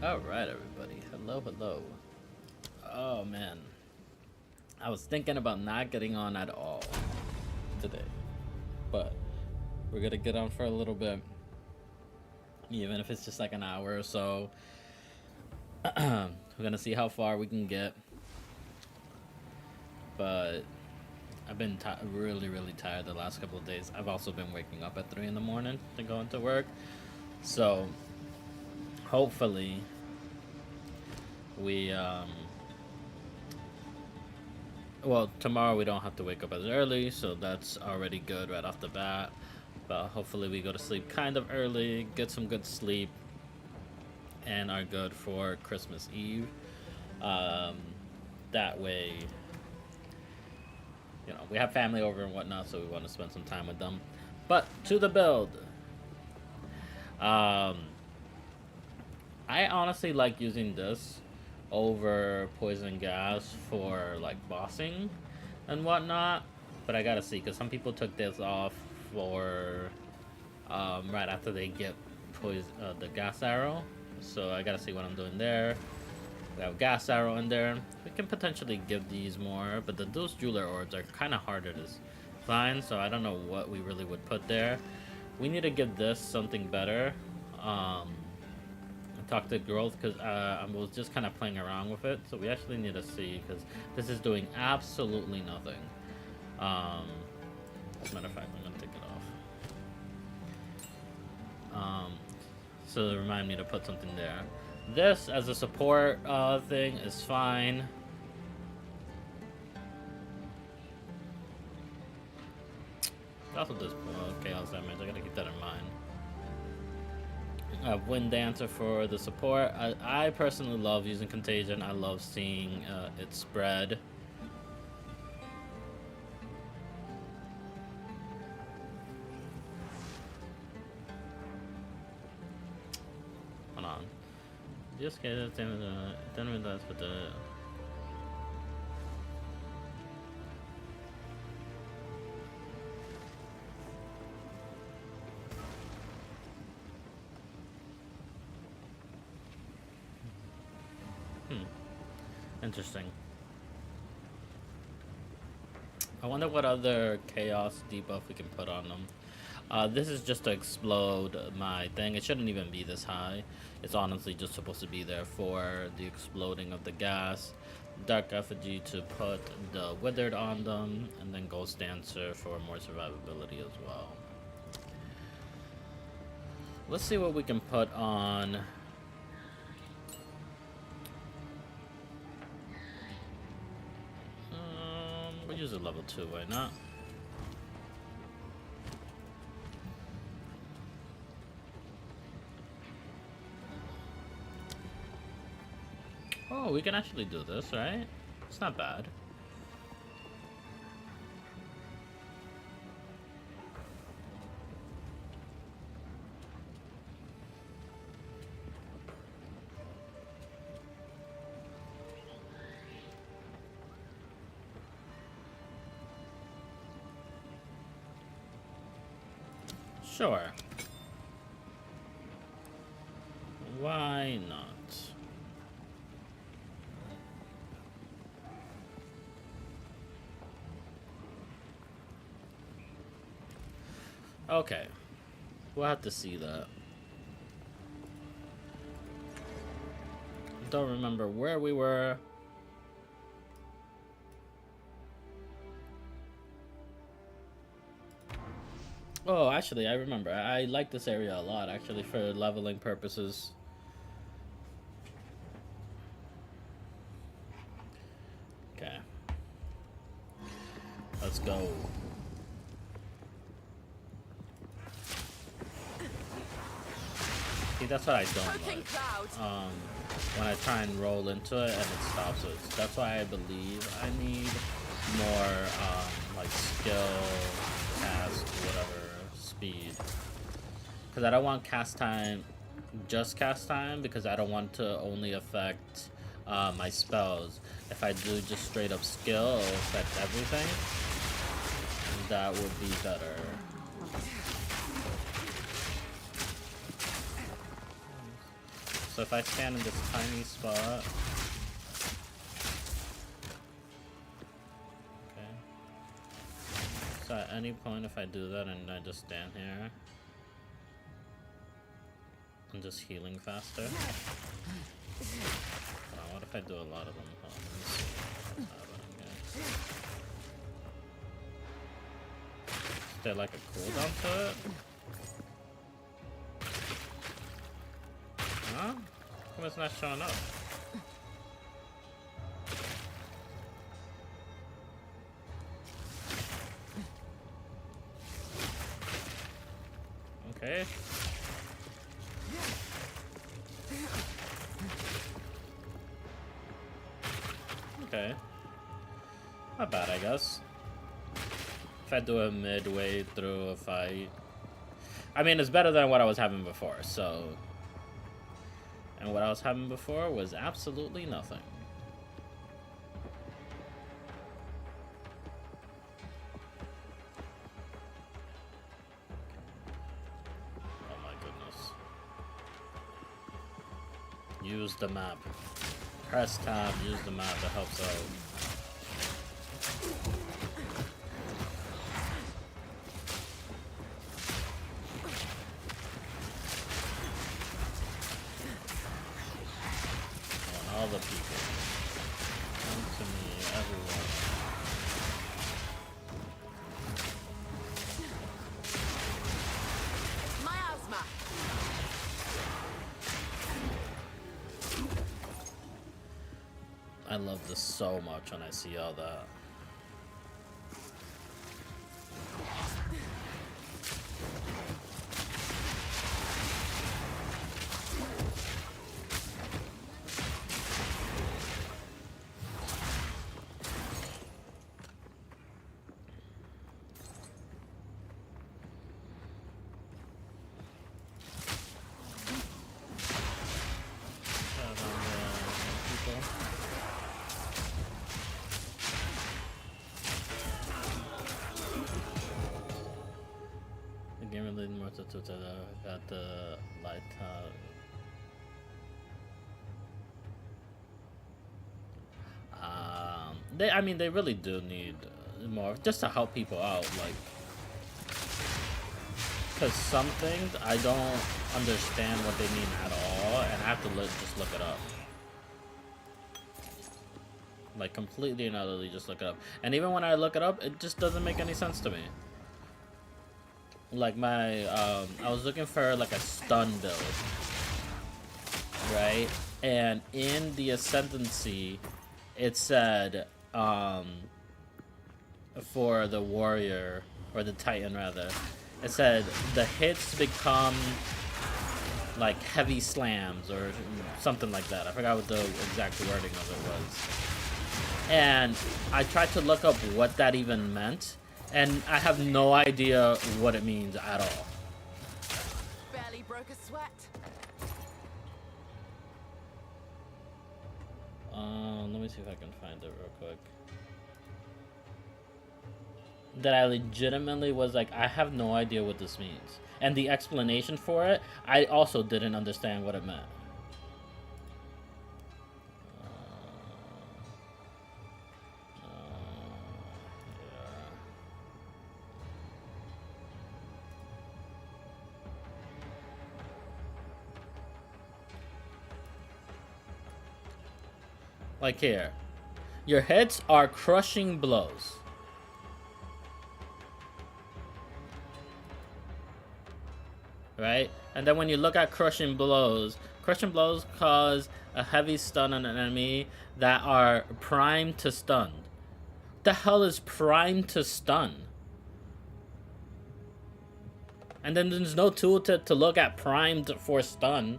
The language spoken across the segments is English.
Alright, everybody. Hello, hello. Oh, man. I was thinking about not getting on at all today. But we're gonna get on for a little bit. Even if it's just like an hour or so. We're gonna see how far we can get. But I've been really, really tired the last couple of days. I've also been waking up at 3 in the morning to go into work. So hopefully we well, tomorrow we don't have to wake up as early, so that's already good right off the bat. But hopefully we go to sleep kind of early, get some good sleep, and are good for Christmas Eve. That way, you know, we have family over and whatnot, so we want to spend some time with them. But to the build. I honestly like using this over poison gas for like bossing and whatnot, but I gotta see, because some people took this off for right after they get the gas arrow, so I gotta see what I'm doing there. We have gas arrow in there. We can potentially give these more, but those jeweler orbs are kind of harder to find, so I don't know what we really would put there. We need to give this something better. Talk to growth, because I was just kind of playing around with it, so we actually need to see, because this is doing absolutely nothing. As a matter of fact, I'm gonna take it off. So remind me to put something there. This as a support thing is fine. Also does chaos damage. I gotta keep that in mind. Wind Dancer for the support. I personally love using Contagion. I love seeing it spread. Hold on. Just get it. Then that's with the. Interesting. I wonder what other chaos debuff we can put on them. This is just to explode my thing. It shouldn't even be this high. It's honestly just supposed to be there for the exploding of the gas. Dark Effigy to put the Withered on them, and then Ghost Dancer for more survivability as well. Let's see what we can put on. We'll use a level 2, why not? Oh, we can actually do this, right? It's not bad. Sure. Why not? Okay. We'll have to see that. Don't remember where we were. Oh, actually, I remember. I like this area a lot, actually, for leveling purposes. Okay. Let's go. See, that's what I don't like. When I try and roll into it and it stops it. That's why I believe I need more, like, skill, cast, whatever. Speed, because I don't want cast time, just cast time, because I don't want to only affect my spells. If I do just straight up skill, it'll affect everything. That would be better. So if I stand in this tiny spot... Okay. So at any point if I do that and I just stand here... I'm just healing faster. What if I do a lot of them? Hold on, let me see what's happening here. Is there like a cooldown to it? Huh? Come it's not showing up? Okay. Okay. Not bad, I guess. If I do it midway through a fight. I mean, it's better than what I was having before, so... And what I was having before was absolutely nothing. Oh my goodness. Use the map. Press tab, use the map, that helps out. All the people. Come to me, everyone. Miasma. I love this so much when I see all that. Got the light I mean, they really do need more just to help people out, like, because some things I don't understand what they mean at all, and I have to just look it up. Like, completely and utterly just look it up. And even when I look it up, it just doesn't make any sense to me. Like my, I was looking for like a stun build, right? And in the ascendancy, it said, for the warrior, or the titan rather, it said the hits become like heavy slams or something like that. I forgot what the exact wording of it was. And I tried to look up what that even meant. And I have no idea what it means at all. Barely broke a sweat. Let me see if I can find it real quick. That I legitimately was like, I have no idea what this means. And the explanation for it, I also didn't understand what it meant. Like here, your hits are crushing blows. Right? And then when you look at crushing blows cause a heavy stun on an enemy that are primed to stun. What the hell is primed to stun? And then there's no tooltip to look at primed for stun.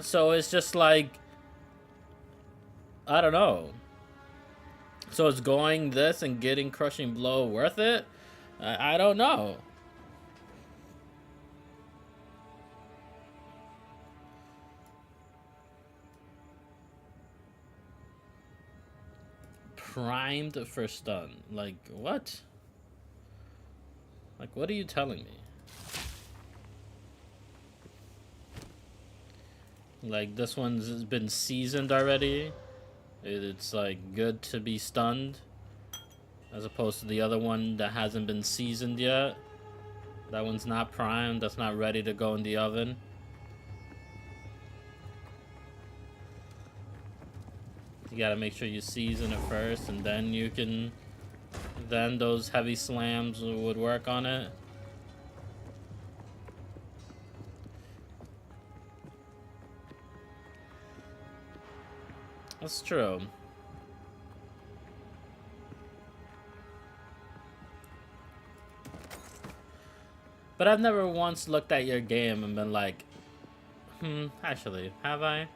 So it's just like, I don't know. So is going this and getting crushing blow worth it? I don't know. Primed for stun. Like, what? what are you telling me? Like, this one's been seasoned already. It's like good to be stunned, as opposed to the other one that hasn't been seasoned yet. That one's not primed, that's not ready to go in the oven. You gotta make sure you season it first, and then you can, then those heavy slams would work on it. That's true. But I've never once looked at your game and been like, actually, have I?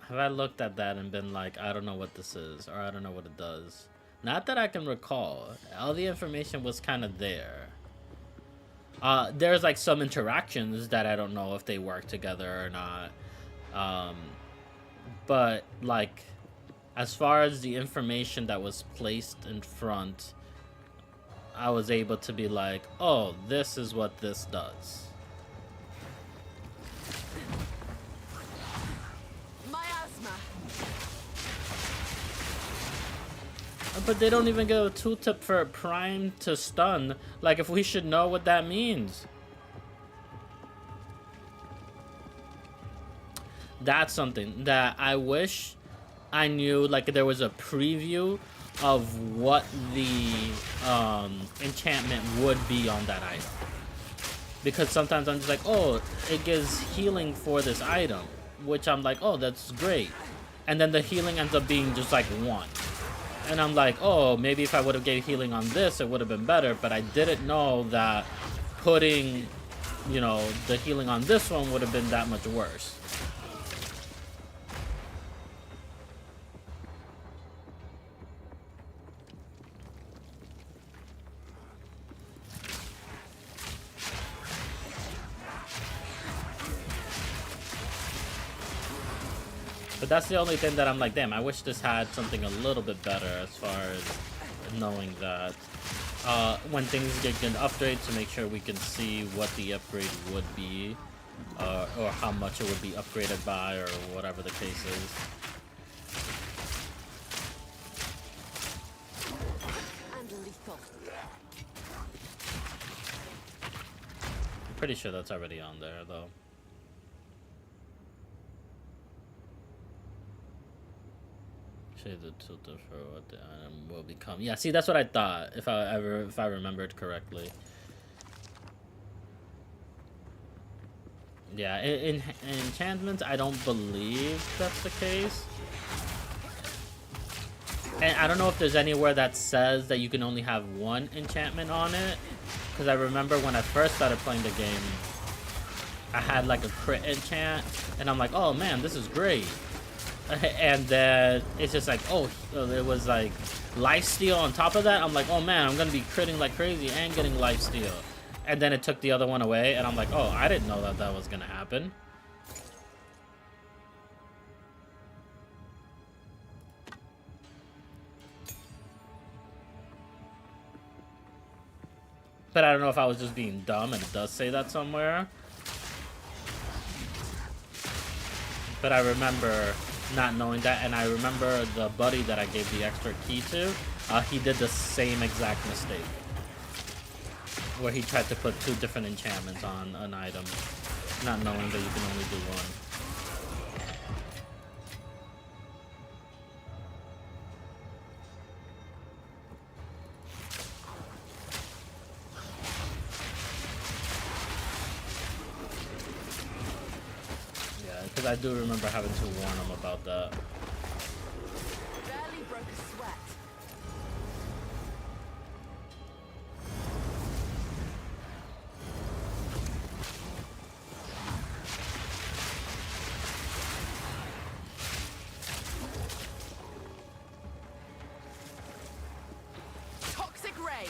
Have I looked at that and been like, I don't know what this is, or I don't know what it does? Not that I can recall. All the information was kind of there. There's like some interactions that I don't know if they work together or not. But like, as far as the information that was placed in front, I was able to be like, oh, this is what this does. Miasma. But they don't even give a tooltip for prime to stun. Like, if we should know what that means. That's something that I wish I knew. Like, there was a preview of what the enchantment would be on that item. Because sometimes I'm just like, oh, it gives healing for this item, which I'm like, oh, that's great. And then the healing ends up being just like 1. And I'm like, oh, maybe if I would have gave healing on this, it would have been better. But I didn't know that putting, you know, the healing on this one would have been that much worse. But that's the only thing that I'm like, damn, I wish this had something a little bit better as far as knowing that. When things get an upgrade, to make sure we can see what the upgrade would be, or how much it would be upgraded by, or whatever the case is. And lethal. I'm pretty sure that's already on there, though. The tutor for what the item will become. Yeah, see, that's what I thought, if I remembered correctly. Yeah, in enchantments, I don't believe that's the case. And I don't know if there's anywhere that says that you can only have 1 enchantment on it, because I remember when I first started playing the game, I had like a crit enchant, and I'm like, oh man, this is great. And then it's just like, oh, it was like lifesteal on top of that. I'm like, oh man, I'm gonna be critting like crazy and getting lifesteal. And then it took the other one away, and I'm like, oh, I didn't know that that was gonna happen. But I don't know if I was just being dumb, and it does say that somewhere. But I remember not knowing that, and I remember the buddy that I gave the extra key to, he did the same exact mistake, where he tried to put 2 different enchantments on an item, not knowing that you can only do 1. Because I do remember having to warn him about that. Barely broke a sweat. Toxic rain.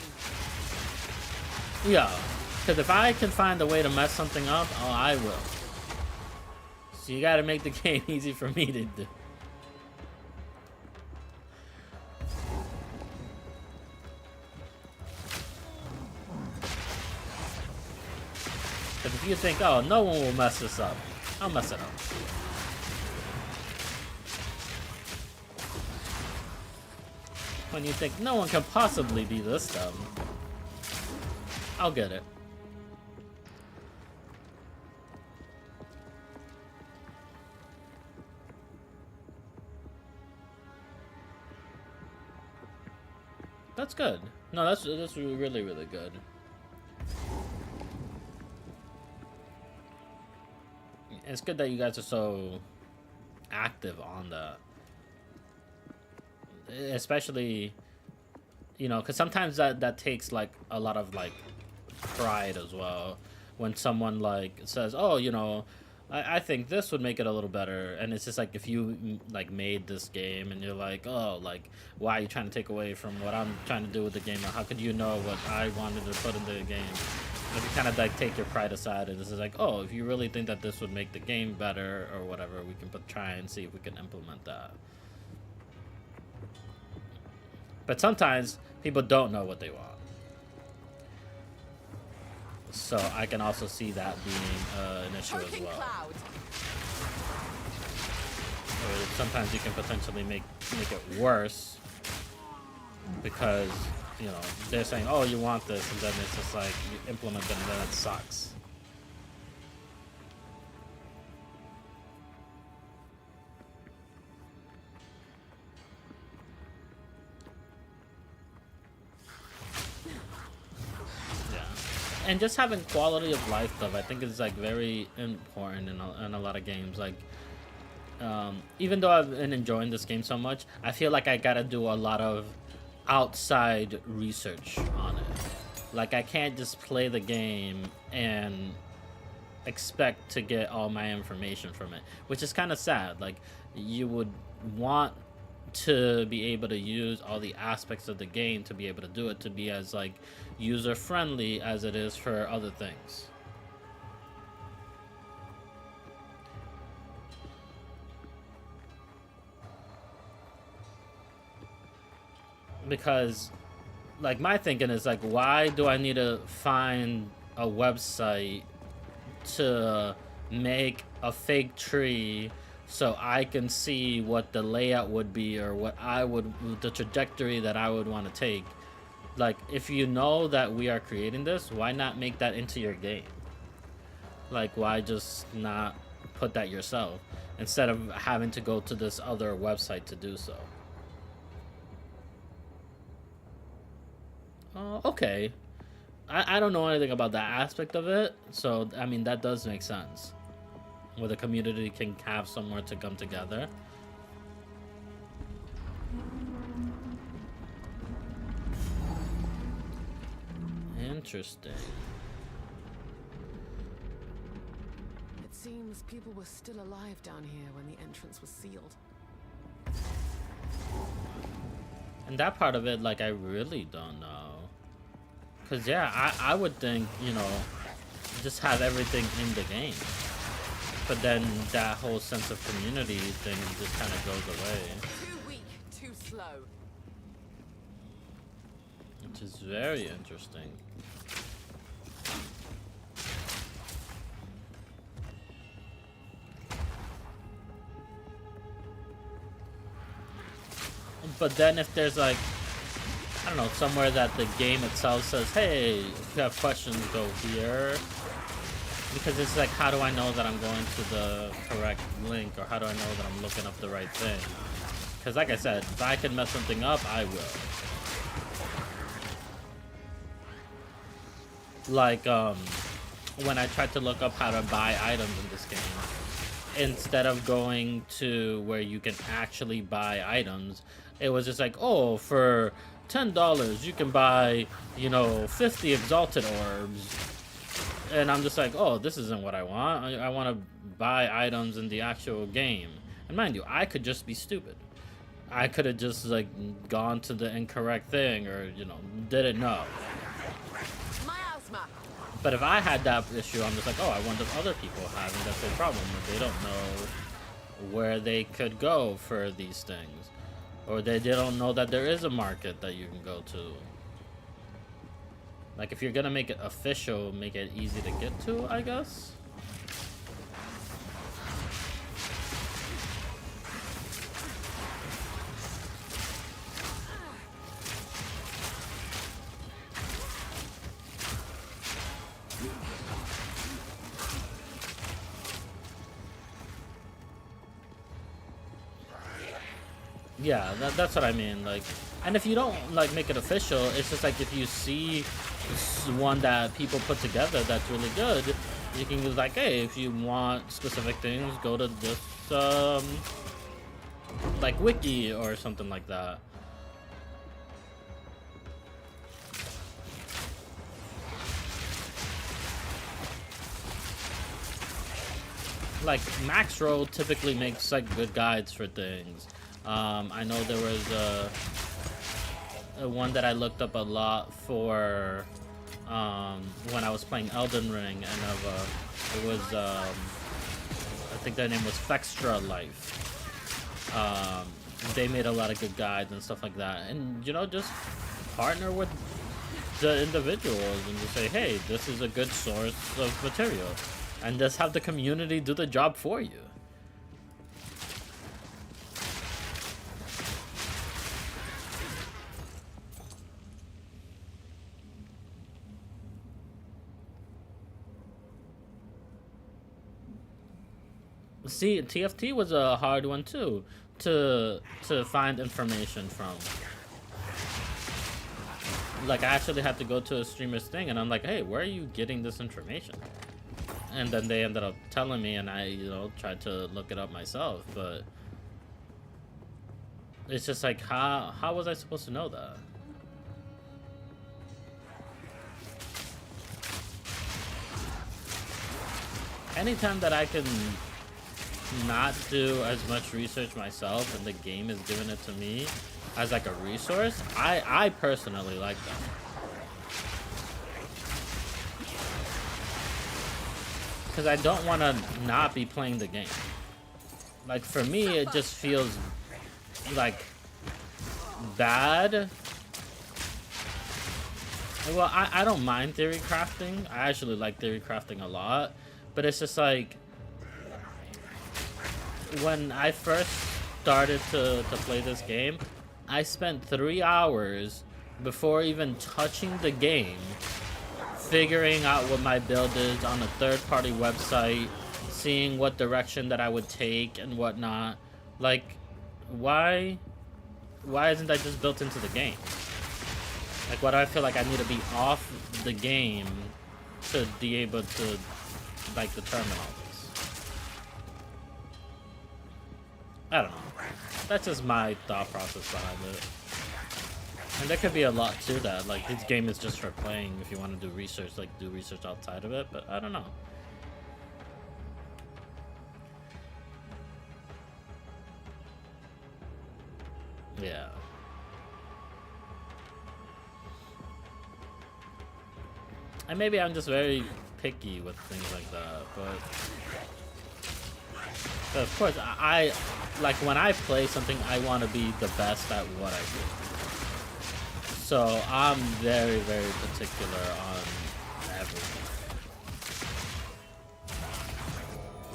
Yeah, because if I can find a way to mess something up, oh, I will. So you gotta make the game easy for me to do. If you think, oh, no one will mess this up, I'll mess it up. When you think no one can possibly be this dumb, I'll get it. That's good. No, that's really, really good. It's good that you guys are so active on that. Especially, you know, because sometimes that takes like a lot of like pride as well. When someone like says, oh, you know, I think this would make it a little better, and it's just like if you like made this game and you're like, oh, like why are you trying to take away from what I'm trying to do with the game, or how could you know what I wanted to put into the game? If you kind of like take your pride aside, and this is like, oh, if you really think that this would make the game better or whatever, we can try and see if we can implement that. But sometimes people don't know what they want. So I can also see that being an issue as well. Or sometimes you can potentially make it worse because, you know, they're saying, oh, you want this, and then it's just like you implement it and then it sucks. And just having quality of life stuff, I think, is like very important in a lot of games. Like, even though I've been enjoying this game so much, I feel like I gotta do a lot of outside research on it. Like, I can't just play the game and expect to get all my information from it, which is kind of sad. Like, you would want to be able to use all the aspects of the game to be able to do it, to be as like user friendly as it is for other things. Because like my thinking is like, why do I need to find a website to make a fake tree so I can see what the layout would be, or what I would, the trajectory that I would want to take? Like, if you know that we are creating this, why not make that into your game? Like, why just not put that yourself instead of having to go to this other website to do so? Okay. I don't know anything about that aspect of it, so I mean, that does make sense. Where the community can have somewhere to come together. Interesting. It seems people were still alive down here when the entrance was sealed. And that part of it, like, I really don't know. Because, yeah, I would think, you know, just have everything in the game. But then that whole sense of community thing just kind of goes away. Too weak, too slow. Which is very interesting. But then if there's like, I don't know, somewhere that the game itself says, hey, if you have questions, go here. Because it's like, how do I know that I'm going to the correct link, or how do I know that I'm looking up the right thing? Because like I said, if I can mess something up, I will. Like, when I tried to look up how to buy items in this game, instead of going to where you can actually buy items, it was just like, oh, for $10 you can buy, you know, 50 exalted orbs. And I'm just like, oh, this isn't what I want. I want to buy items in the actual game. And mind you, I could just be stupid. I could have just like gone to the incorrect thing, or, you know, didn't know. But if I had that issue, I'm just like, oh, I wonder if other people having that same problem, where they don't know where they could go for these things, or they don't know that there is a market that you can go to. Like, if you're gonna make it official, make it easy to get to, I guess. Yeah, that's what I mean. Like, and if you don't like make it official, it's just like if you see one that people put together that's really good, you can use like, hey, if you want specific things, go to this like wiki or something like that. Like Maxroll typically makes like good guides for things. I know there was a one that I looked up a lot for when I was playing Elden Ring, and it was I think their name was Fextra Life. They made a lot of good guides and stuff like that, and you know, just partner with the individuals and just say, hey, this is a good source of material, and just have the community do the job for you. See, TFT was a hard one too to find information from. Like, I actually had to go to a streamer's thing, and I'm like, hey, where are you getting this information? And then they ended up telling me, and I, you know, tried to look it up myself, but it's just like, how was I supposed to know that? Anytime that I can not do as much research myself and the game is giving it to me as like a resource, I personally like that. Because I don't want to not be playing the game. Like, for me, it just feels like bad. Well, I don't mind theory crafting. I actually like theory crafting a lot. But it's just like, when I first started to play this game, I spent 3 hours before even touching the game figuring out what my build is on a third-party website, seeing what direction that I would take and whatnot. Like, why isn't that just built into the game? Like, why do I feel like I need to be off the game to be able to, like, determine all this? I don't know. That's just my thought process behind it. And there could be a lot to that. Like, this game is just for playing. If you want to do research, like, do research outside of it. But I don't know. Yeah. And maybe I'm just very picky with things like that, but of course, I like, when I play something, I want to be the best at what I do. So I'm very, very particular on everything.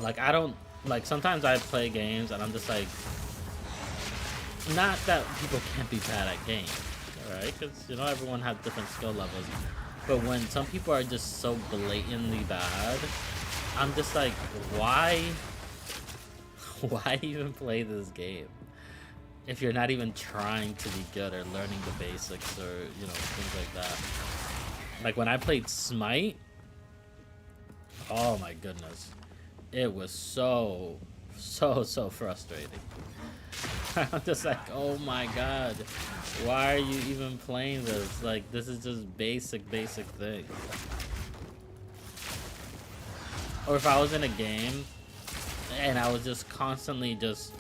Like, I don't, like, sometimes I play games and I'm just like, not that people can't be bad at games, right? Because, you know, everyone has different skill levels. But when some people are just so blatantly bad, I'm just like, why even play this game if you're not even trying to be good or learning the basics or, you know, things like that? Like, when I played Smite, oh my goodness, it was so frustrating. I'm just like, oh my god, why are you even playing this? Like, this is just basic things. Or if I was in a game and I was just constantly just,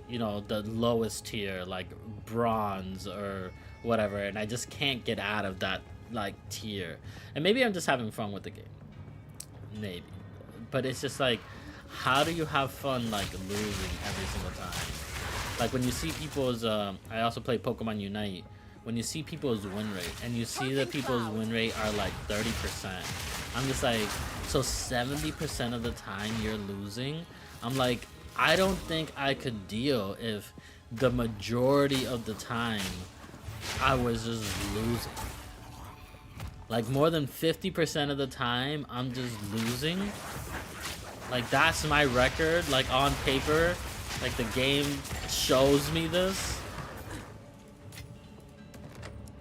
you know, the lowest tier, like bronze or whatever, and I just can't get out of that, like, tier. And maybe I'm just having fun with the game, maybe, but it's just like, how do you have fun, like, losing every single time? Like, when you see people's, I also play Pokemon Unite. when you see people's win rate and you see that people's win rate are like 30%, I'm just like, so 70% of the time you're losing. I'm like, I don't think I could deal if the majority of the time I was just losing. Like more than 50% of the time I'm just losing. Like that's my record, like on paper, like the game shows me this.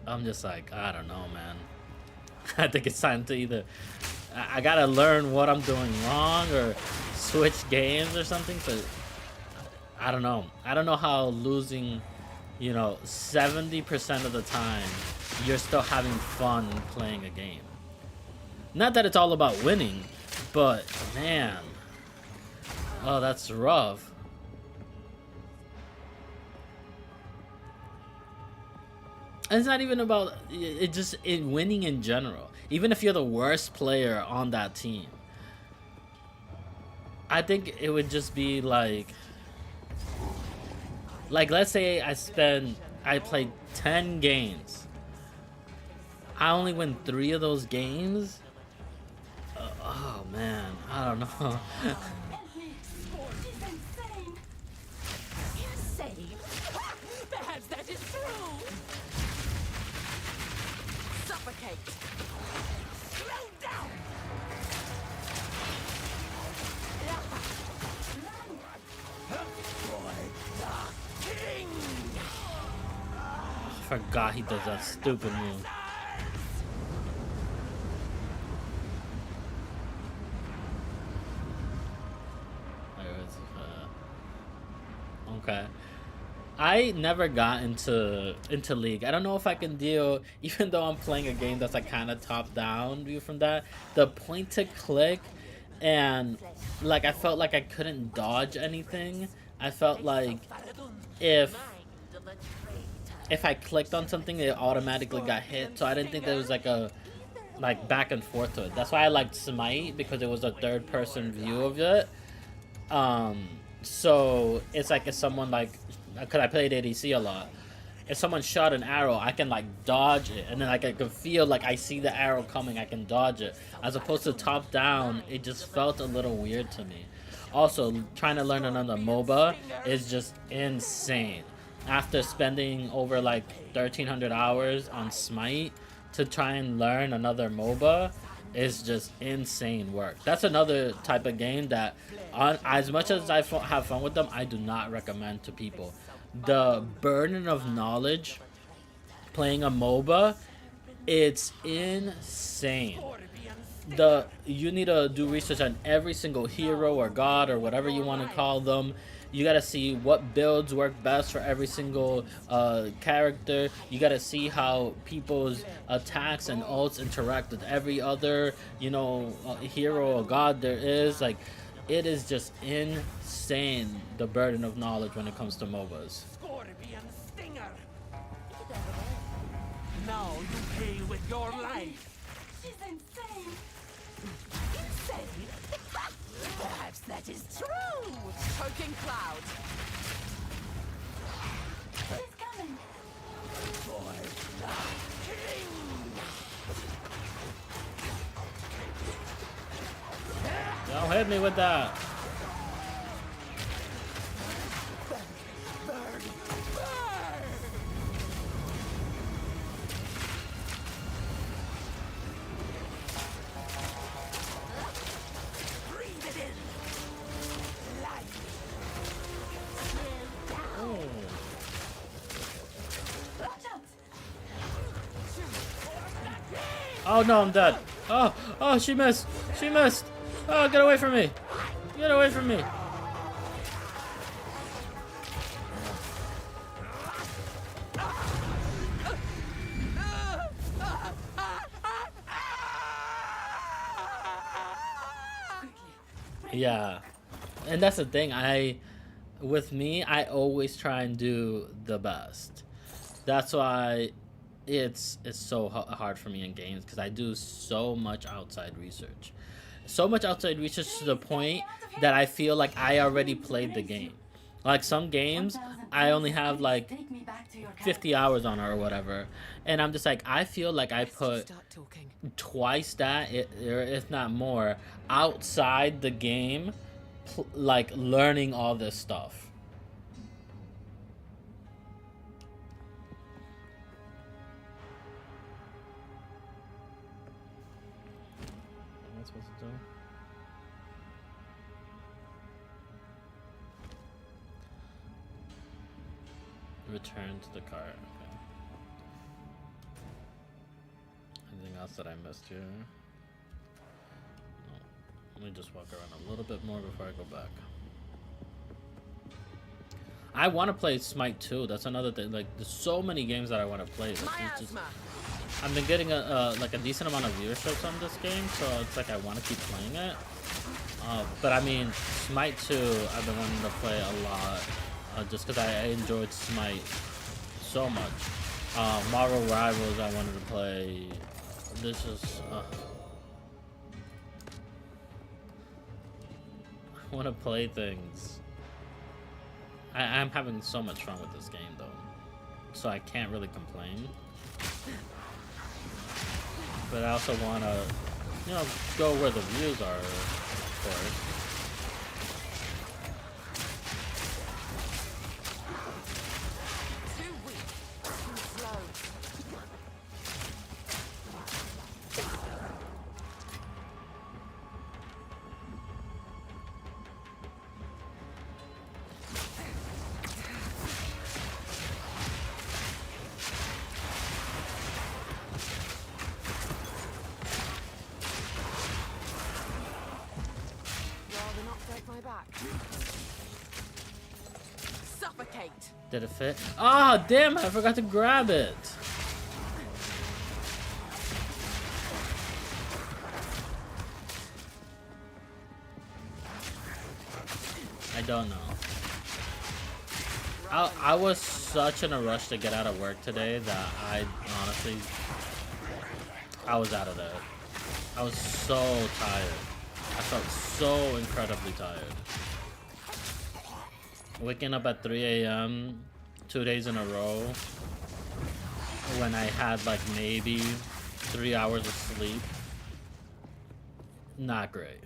I'm just like, I don't know, man. I think it's time to either I gotta learn what I'm doing wrong or switch games or something. But I don't know. I don't know how losing, you know, 70% of the time you're still having fun playing a game. Not that it's all about winning, but man, oh, that's rough. And it's not even about it, just in winning in general. Even if you're the worst player on that team, I think it would just be like let's say I played 10 games. I only win 3 of those games. Oh man, I don't know. Perhaps that is true. Suffocate. Slow down. I forgot he does that stupid move. Okay. I never got into League. I don't know if I can deal, even though I'm playing a game that's like kind of top down view from that. The point to click, and like I felt like I couldn't dodge anything. I felt like if I clicked on something, it automatically got hit. So I didn't think there was like a back and forth to it. That's why I liked Smite, because it was a third person view of it. So it's like if someone like, because I played ADC a lot, if someone shot an arrow, I can like dodge it, and then like I can feel like I see the arrow coming, I can dodge it. As opposed to top down, it just felt a little weird to me. Also, trying to learn another MOBA is just insane. After spending over like 1,300 hours on Smite to try and learn another MOBA is just insane work. That's another type of game that, as much as I have fun with them, I do not recommend to people. The burden of knowledge playing a MOBA, it's insane. You need to do research on every single hero or god or whatever you want to call them. You gotta see what builds work best for every single character. You gotta see how people's attacks and ults interact with every other, you know, hero or god there is. Like, it is just insane, the burden of knowledge when it comes to MOBAs. Now you pay with your life. She's insane. Insane? Perhaps that is true. Choking cloud. She's coming. For the king. Don't hit me with that. Oh no, I'm dead. Oh, she missed. She missed. Oh, get away from me. Get away from me. Yeah. And that's the thing. With me, I always try and do the best. That's why it's so hard for me in games, because I do so much outside research. So much outside research to the point that I feel like I already played the game. Like some games, I only have like 50 hours on it or whatever, and I'm just like, I feel like I Let's just put start talking. twice that, or if not more, outside the game, like learning all this stuff. What am I supposed to do? Return to the cart. Okay. Anything else that I missed here? No. Let me just walk around a little bit more before I go back. I want to play Smite 2. That's another thing. Like, there's so many games that I want to play. Miasma. I've been getting like a decent amount of viewership on this game, so it's like I want to keep playing it. But I mean, Smite 2, I've been wanting to play a lot. Just because I enjoyed Smite so much. Marvel Rivals I wanted to play. This is... I want to play things. I'm having so much fun with this game though. So I can't really complain. But I also want to, you know, go where the views are, of course. Did it fit? Oh, damn, I forgot to grab it. I don't know. I was such in a rush to get out of work today that I honestly, I was out of there. I was so tired. I felt so incredibly tired. Waking up at 3 a.m. 2 days in a row when I had like maybe 3 hours of sleep. Not great.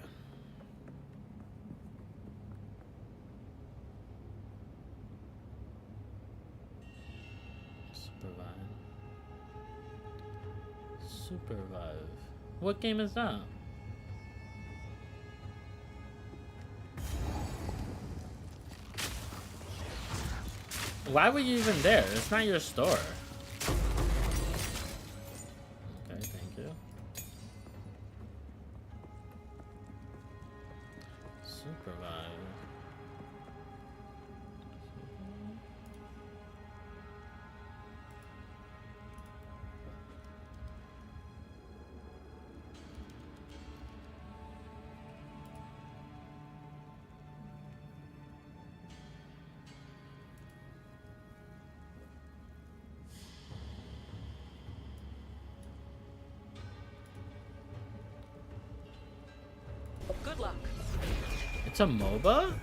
Supervive. What game is that? Why were you even there? It's not your store. Okay, thank you. Supervise. Good luck. It's a MOBA?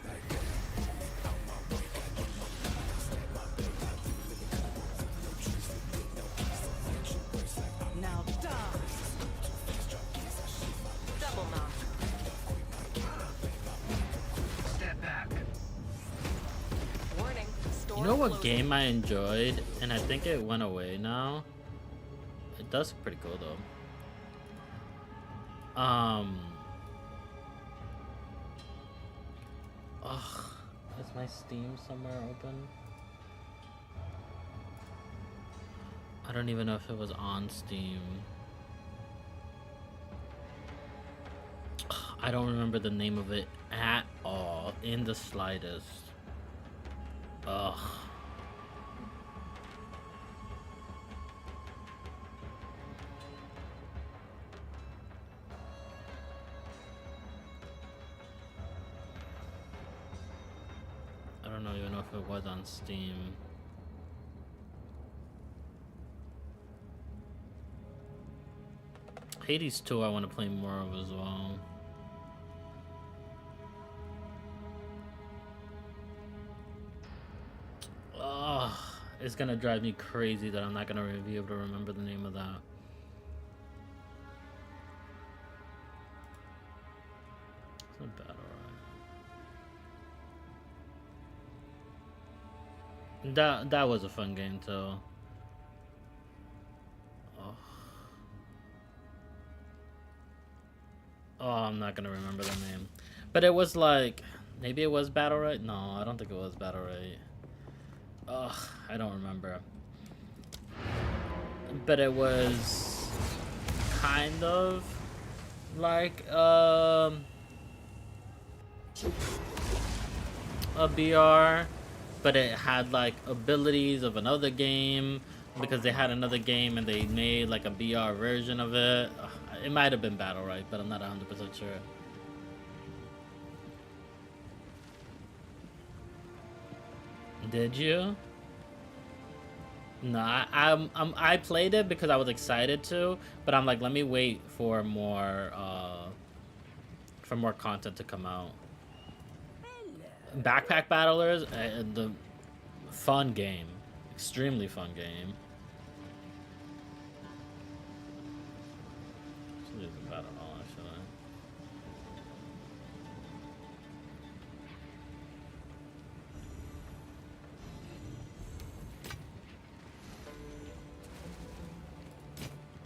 Now die. Double knock. Step back. Warning. Storm You know what closing. game I enjoyed, and I think it went away now? It does look pretty cool though. Ugh, is my Steam somewhere open? I don't even know if it was on Steam. Ugh, I don't remember the name of it at all, in the slightest. Ugh. I don't even know if it was on Steam. Hades 2 I want to play more of as well. it's gonna drive me crazy that I'm not gonna be able to remember the name of that. It's not bad, alright. That was a fun game too. Oh, I'm not gonna remember the name. But it was like, maybe it was Battle Right? No, I don't think it was Battle Right. Ugh, I don't remember. But it was kind of like a BR, but it had like abilities of another game because they had another game and they made like a BR version of it. Ugh, it might have been Battle Right, but I'm not 100% sure. Did you? No, I played it because I was excited to, but I'm like, let me wait for more content to come out. Backpack Battlers, the fun game, extremely fun game.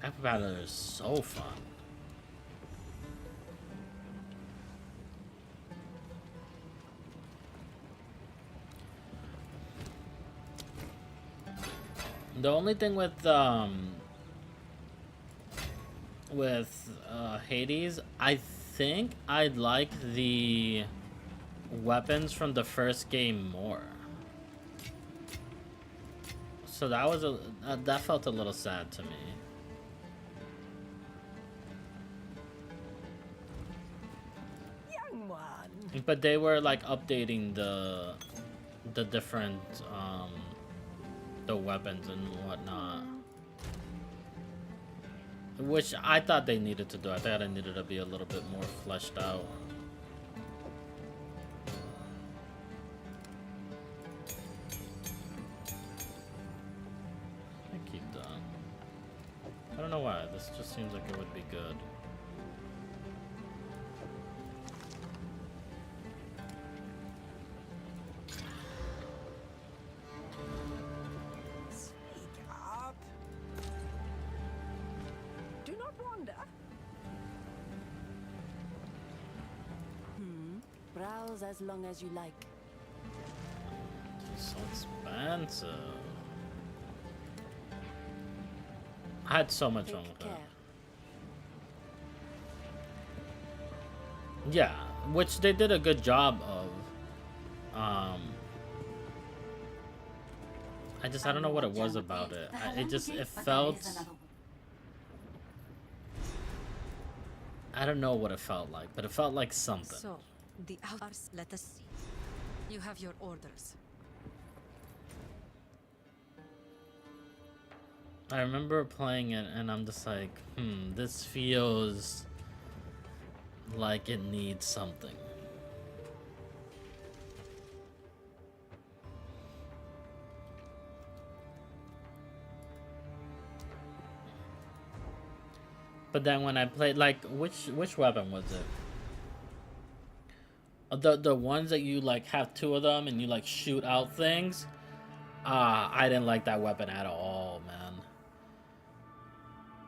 Backpack Battlers is so fun. The only thing with Hades, I think I'd like the weapons from the first game more. So that was that felt a little sad to me. Young one. But they were like updating the different the weapons and whatnot, which I thought they needed to do. I thought it needed to be a little bit more fleshed out. I keep that. I don't know why. This just seems like it would be good. As long as you like. It's so expensive. I had so much fun with that. Yeah, which they did a good job of. I don't know what it was about it. It felt. I don't know what it felt like, but it felt like something. So, the outers, let us see. You have your orders. I remember playing it and I'm just like, this feels like it needs something. But then when I played, like, which weapon was it? The ones that you like have two of them and you like shoot out things. I didn't like that weapon at all, man.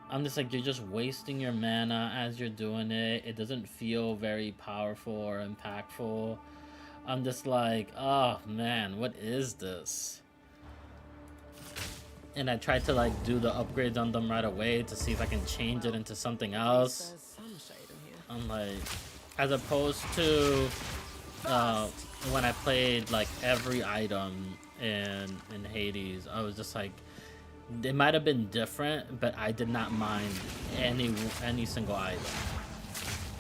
I'm just like, you're just wasting your mana as you're doing it. It doesn't feel very powerful or impactful. I'm just like, oh man, what is this? And I tried to like do the upgrades on them right away to see if I can change it into something else. I'm like, as opposed to when I played like every item in Hades, I was just like, it might have been different, but I did not mind any single item.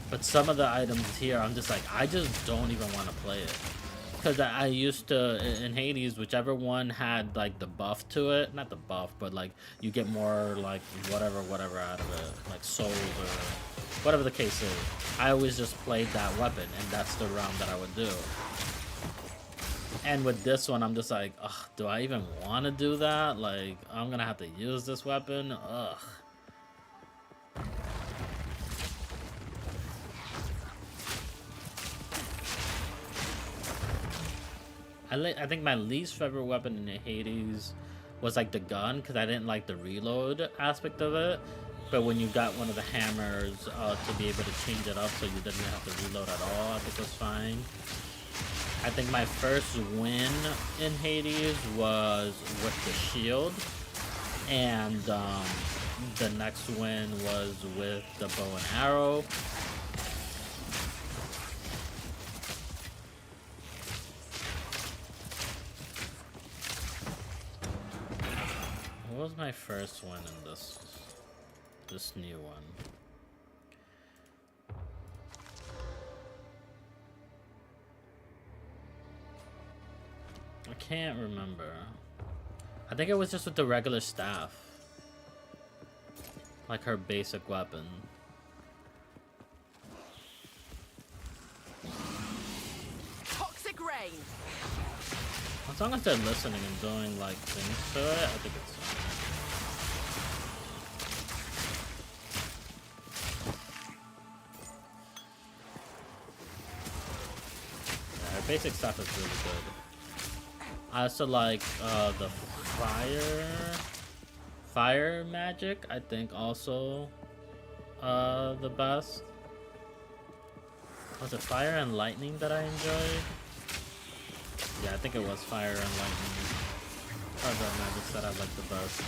But some of the items here, I'm just like, I just don't even want to play it. Because I used to, in Hades, whichever one had like the buff to it, not the buff, but like you get more like whatever out of it, like souls or whatever the case is. I always just played that weapon, and that's the round that I would do. And with this one, I'm just like, ugh, do I even want to do that? Like, I'm gonna have to use this weapon. Ugh. I think my least favorite weapon in Hades was like the gun, because I didn't like the reload aspect of it. But when you got one of the hammers to be able to change it up so you didn't have to reload at all, I think it was fine. I think my first win in Hades was with the shield, and the next win was with the bow and arrow. What was my first one in this new one? I can't remember. I think it was just with the regular staff. Like her basic weapon. Toxic rain. As long as they're listening and doing like things to it, I think it's fine. Yeah, her basic stuff is really good. I also like the fire magic, I think also the best. Was it fire and lightning that I enjoyed? Yeah, I think it was fire and lightning. Are the magics that I like the best.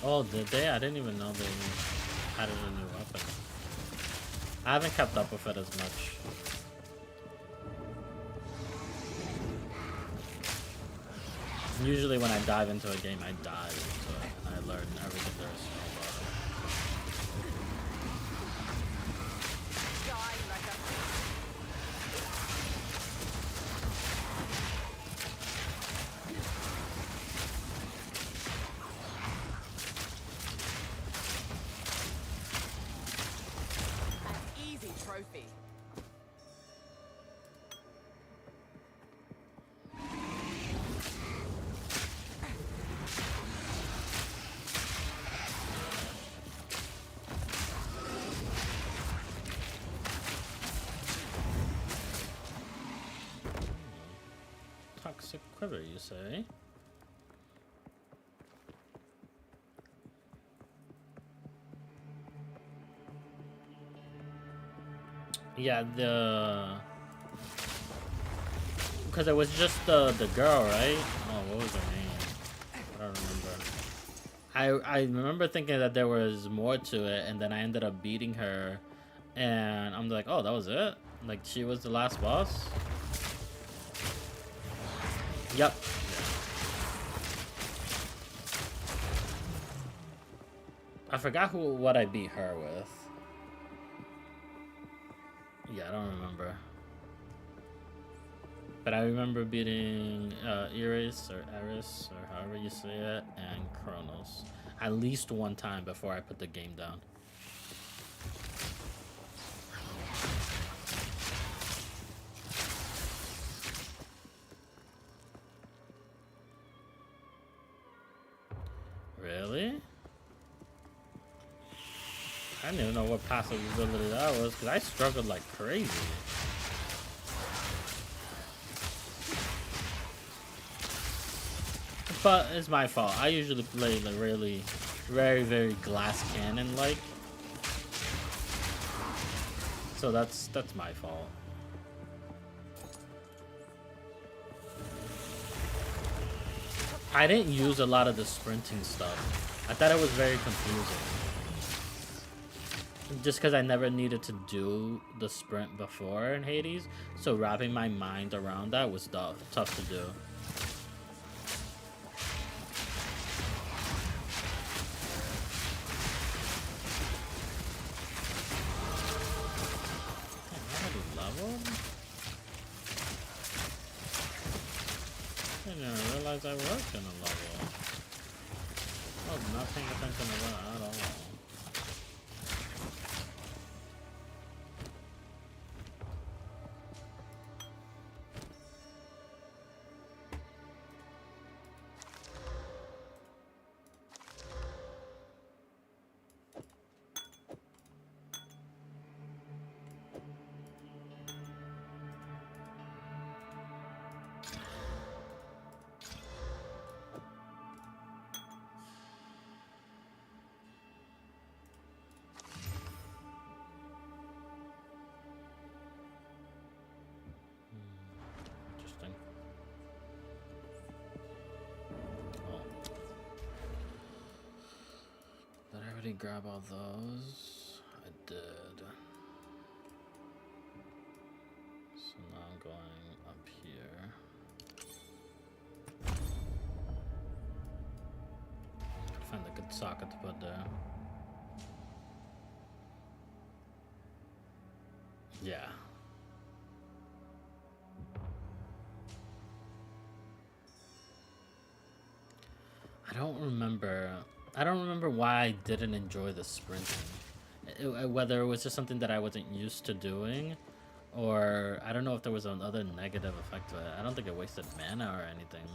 Oh, did they? I didn't even know they added a new weapon. I haven't kept up with it as much. Usually when I dive into a game, I dive into it and I learn everything there is to know about it. Trophy. Toxic quiver, you say? Yeah, because it was just the girl, right? Oh, what was her name? I don't remember. I remember thinking that there was more to it, and then I ended up beating her, and I'm like, oh, that was it? Like, she was the last boss? Yep. I forgot what I beat her with. Yeah, I don't remember. But I remember beating Iris or Eris or however you say it, and Kronos at least one time before I put the game down. Really? I didn't even know what passive ability that was, because I struggled like crazy. But it's my fault. I usually play like really very, very glass cannon like. So that's my fault. I didn't use a lot of the sprinting stuff. I thought it was very confusing. Just because I never needed to do the sprint before in Hades, so wrapping my mind around that was tough to do. I didn't realize I was gonna level. I was not paying attention to that at all. Grab all those. I did. So now I'm going up here. Find a good socket to put there. Yeah. I don't remember why I didn't enjoy the sprinting. Whether it was just something that I wasn't used to doing, or I don't know if there was another negative effect to it. I don't think it wasted mana or anything.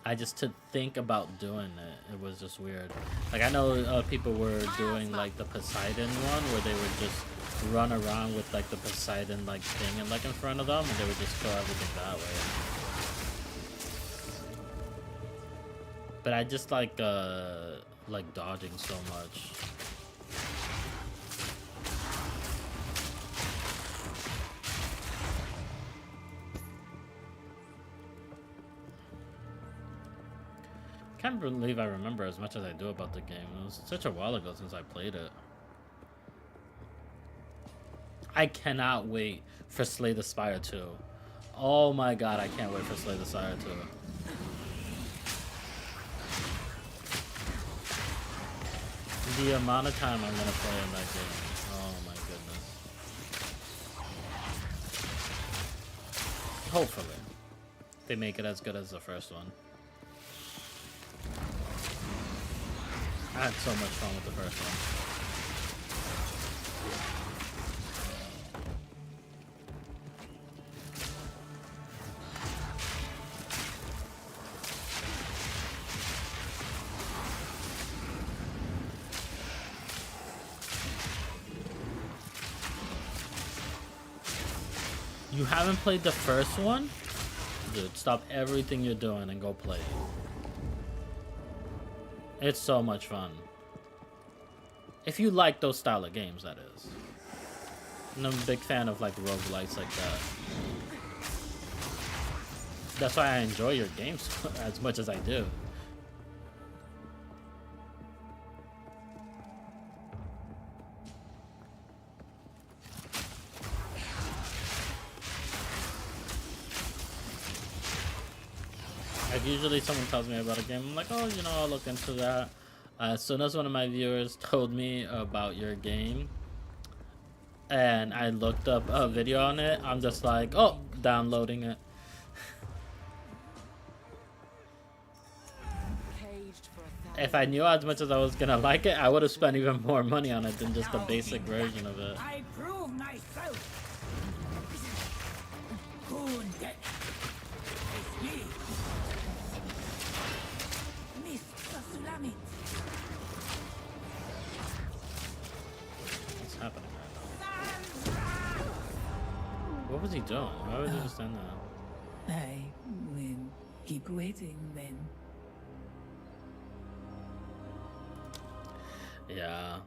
I just to think about doing it, it was just weird. Like I know people were doing like the Poseidon one, where they would just run around with like the Poseidon like thing and like in front of them, and they would just kill everything that way. But I just like dodging so much. Can't believe I remember as much as I do about the game. It was such a while ago since I played it. I cannot wait for Slay the Spire 2. Oh my god, I can't wait for Slay the Spire 2. The amount of time I'm gonna play in that game. Oh my goodness. Hopefully. They make it as good as the first one. I had so much fun with the first one. You haven't played the first one? Dude, stop everything you're doing and go play it. It's so much fun. If you like those style of games, that is. And I'm a big fan of like roguelites like that. That's why I enjoy your games as much as I do. Usually someone tells me about a game, I'm like, oh, you know, I'll look into that. As soon as one of my viewers told me about your game and I looked up a video on it, I'm just like, oh, downloading it. If I knew as much as I was gonna like it, I would have spent even more money on it than just a basic version of it. I prove myself. What's happening right now? What was he doing? Why was he just stand there? I will keep waiting then. Yeah.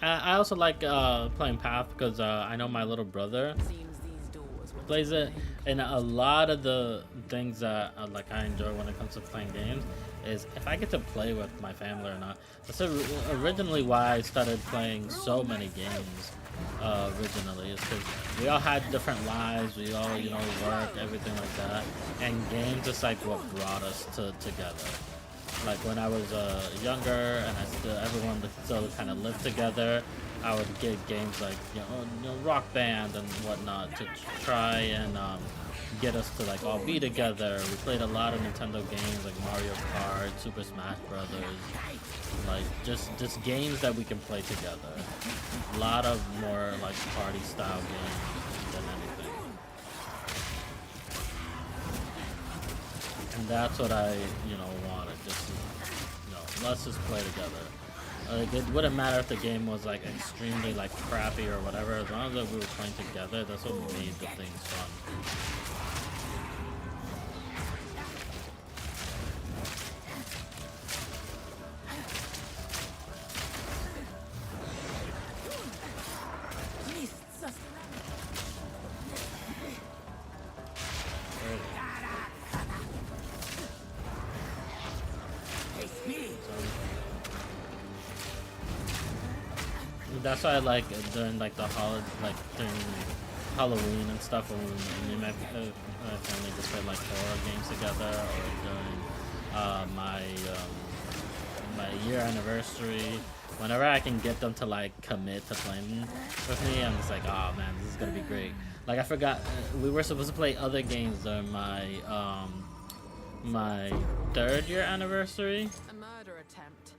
I also like playing Path because I know my little brother. Seems these doors plays it, and a lot of the things that like I enjoy when it comes to playing games is if I get to play with my family or not. That's originally why I started playing so many games. Originally, is because we all had different lives, we all work, everything like that, and games is like what brought us together. Like when I was younger and everyone still kind of lived together, I would get games like Rock Band and whatnot to try and get us to like all be together. We played a lot of Nintendo games like Mario Kart, Super Smash Brothers, like just games that we can play together. A lot of more like party style games than anything. And that's what I wanted. Just let's just play together. Like it wouldn't matter if the game was like extremely like crappy or whatever, as long as we were playing together. That's what made the things fun. That's why I like during like the during Halloween and stuff when me and my family just play like horror games together, or during my year anniversary. Whenever I can get them to like commit to playing with me, I'm just like, oh man, this is gonna be great. Like I forgot we were supposed to play other games during my my 3rd year anniversary. A murder attempt.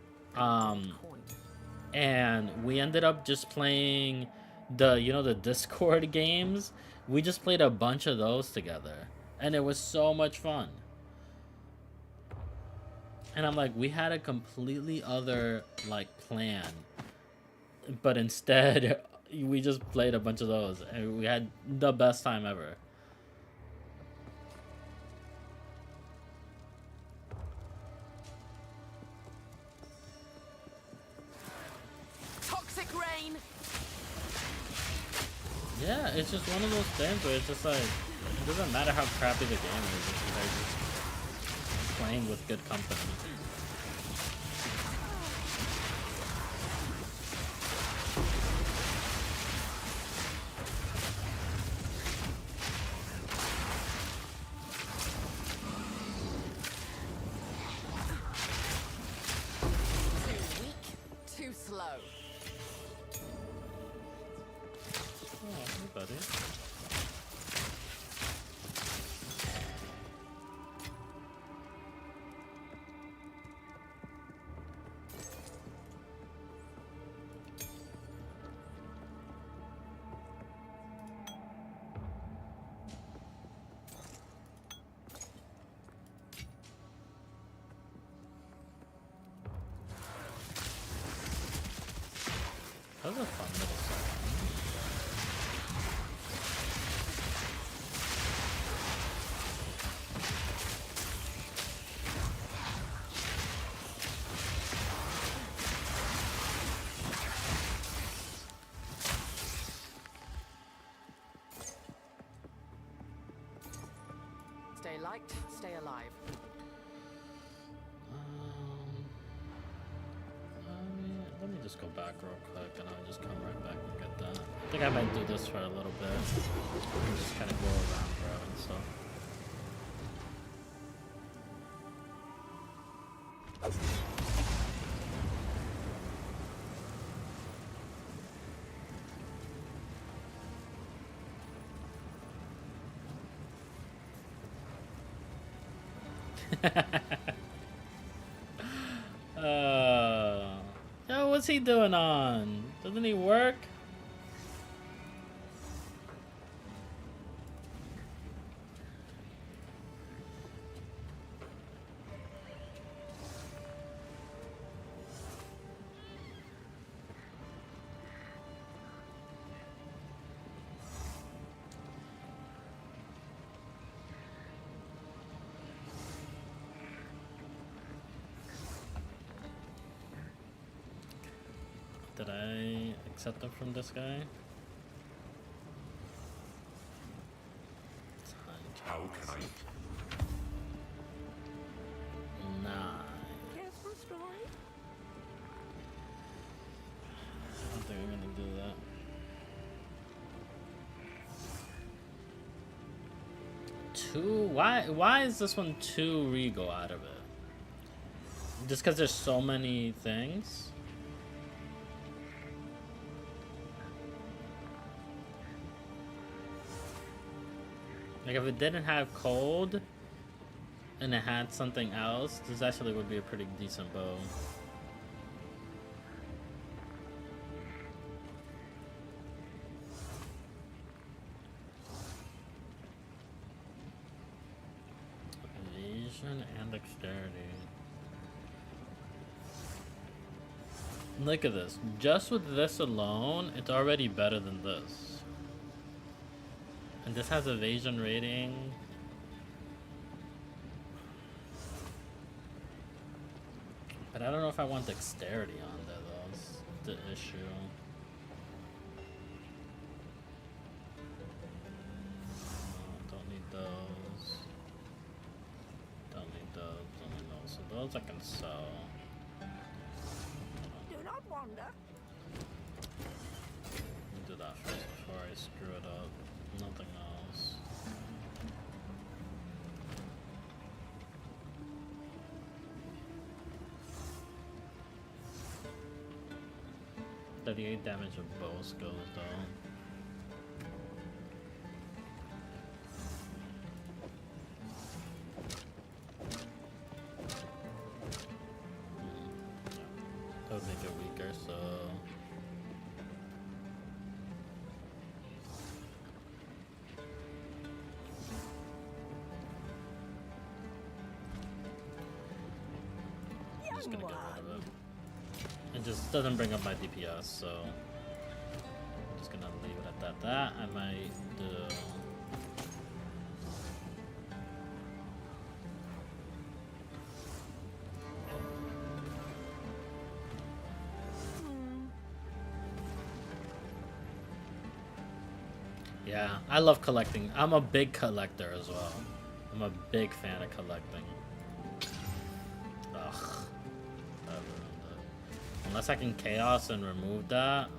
And we ended up just playing the Discord games. We just played a bunch of those together, and it was so much fun. And I'm like, we had a completely other like plan, but instead we just played a bunch of those, and we had the best time ever. Yeah, it's just one of those things where it's just like, it doesn't matter how crappy the game is, it's like just playing with good company. Too weak, too slow. Buddy. That was a fun little song. Stay light, stay alive. Let me just go back real quick and I'll just come right back and get that. I think I might do this for a little bit. And just kind of go around, bro, and stuff. Yo, what's he doing on? Doesn't he work? Did I accept them from this guy? 2? Why is this one 2 regal out of it? Just because there's so many things? Like if it didn't have cold and it had something else, this actually would be a pretty decent bow. Evasion and dexterity. Look at this. Just with this alone, it's already better than this. And this has evasion rating. But I don't know if I want dexterity on there though. That's the issue. Don't need those. Don't need those. Don't need those. So those I can sell. Do not wander. Let me do that first before I screw it up. Nothing else. $38 damage of bow skills though. That would make it weaker, so I'm just gonna get rid of it. It just doesn't bring up my DPS, so I'm just gonna leave it at that. That I might do. Yeah, I love collecting. I'm a big collector as well. I'm a big fan of collecting. Ugh. That ruined it. Unless I can chaos and remove that.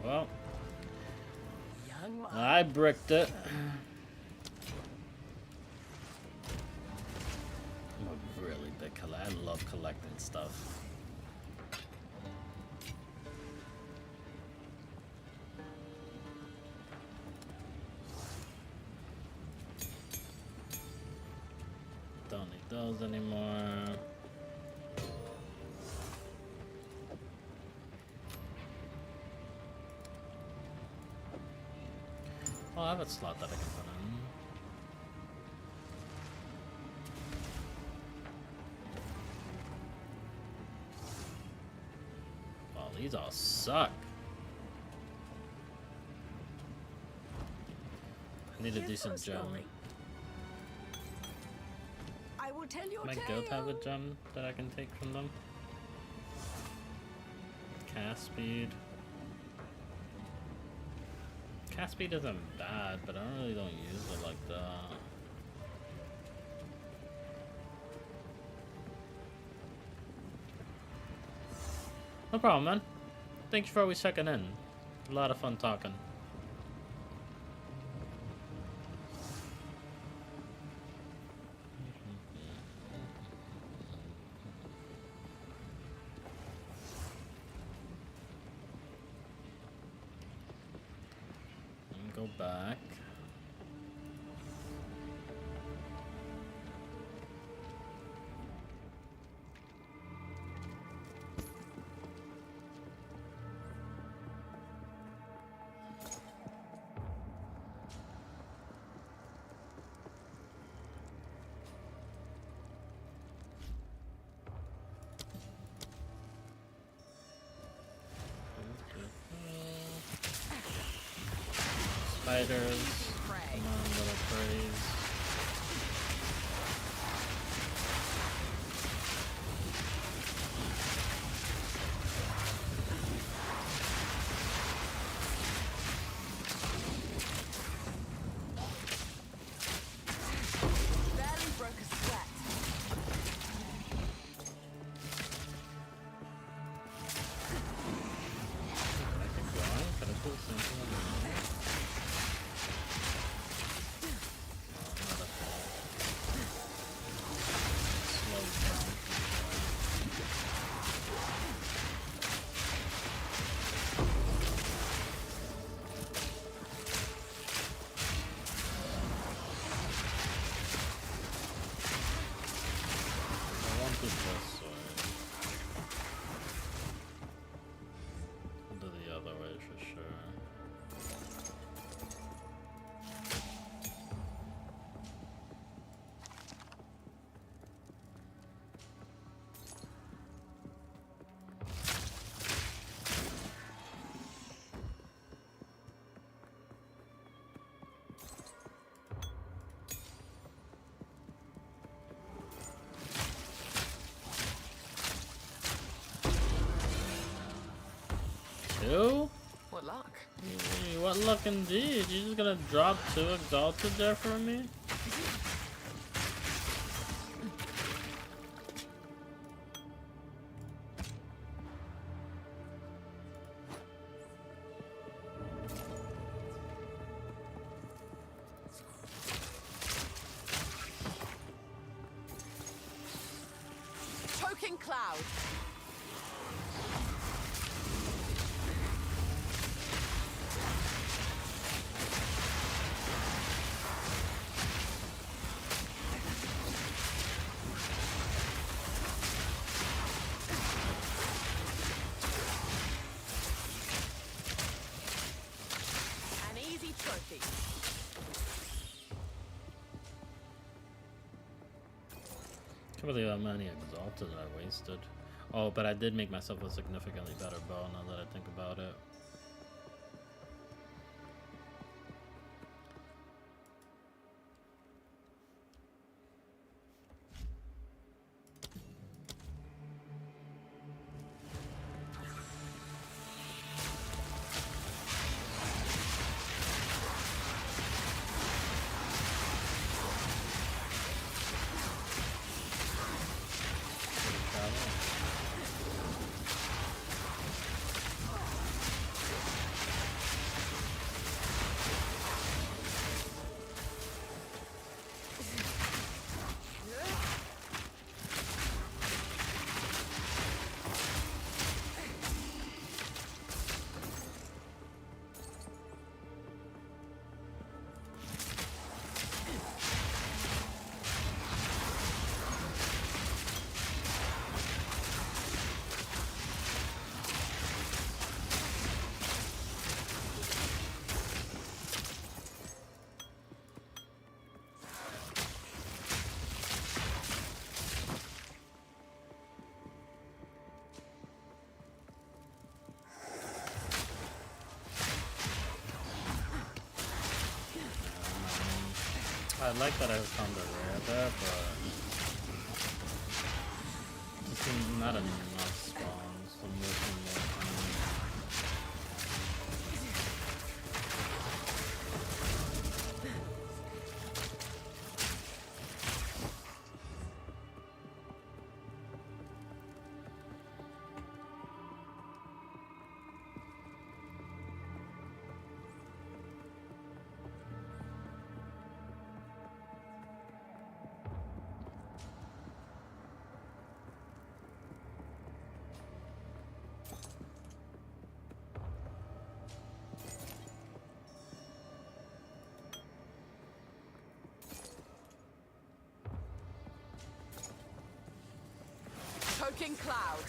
Well, I bricked it. I'm a really big collector. I love collecting stuff. Don't need those anymore. Oh, I have a slot that I can put in. Wow, these all suck. I need a decent gem. I will tell you. My guild have a gem that I can take from them? Cast speed. Cast speed isn't bad, but I really don't use it like that. No problem, man. Thank you for always checking in. A lot of fun talking. Go back. Spiders. Come on, little praise. Barely broke a sweat. other way for sure. Two? What luck? What luck indeed. You just gonna drop 2 exalted there for me? Choking cloud. An easy trophy. Can't believe how many exalted I wasted. Oh, but I did make myself a significantly better bow now that I think about it. I like that I found the rare there, but it's not enough spawns. I'm looking more time. Choking cloud.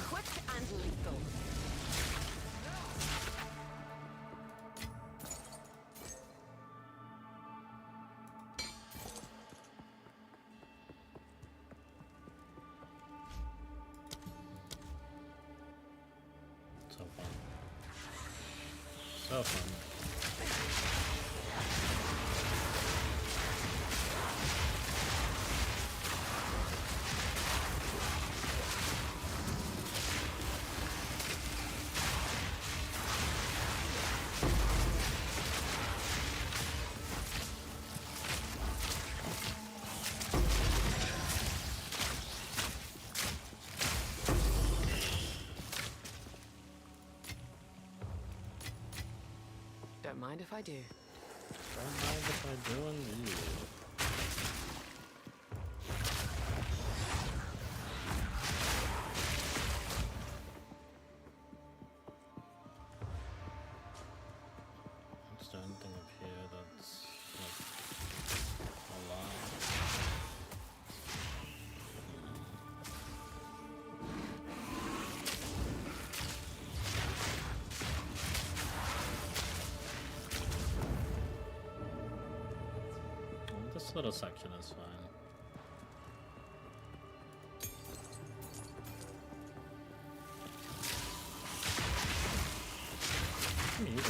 Quick and lethal. So fun. So fun. Don't mind if I do. Don't mind if I do indeed. This little section is fine. What are you guys?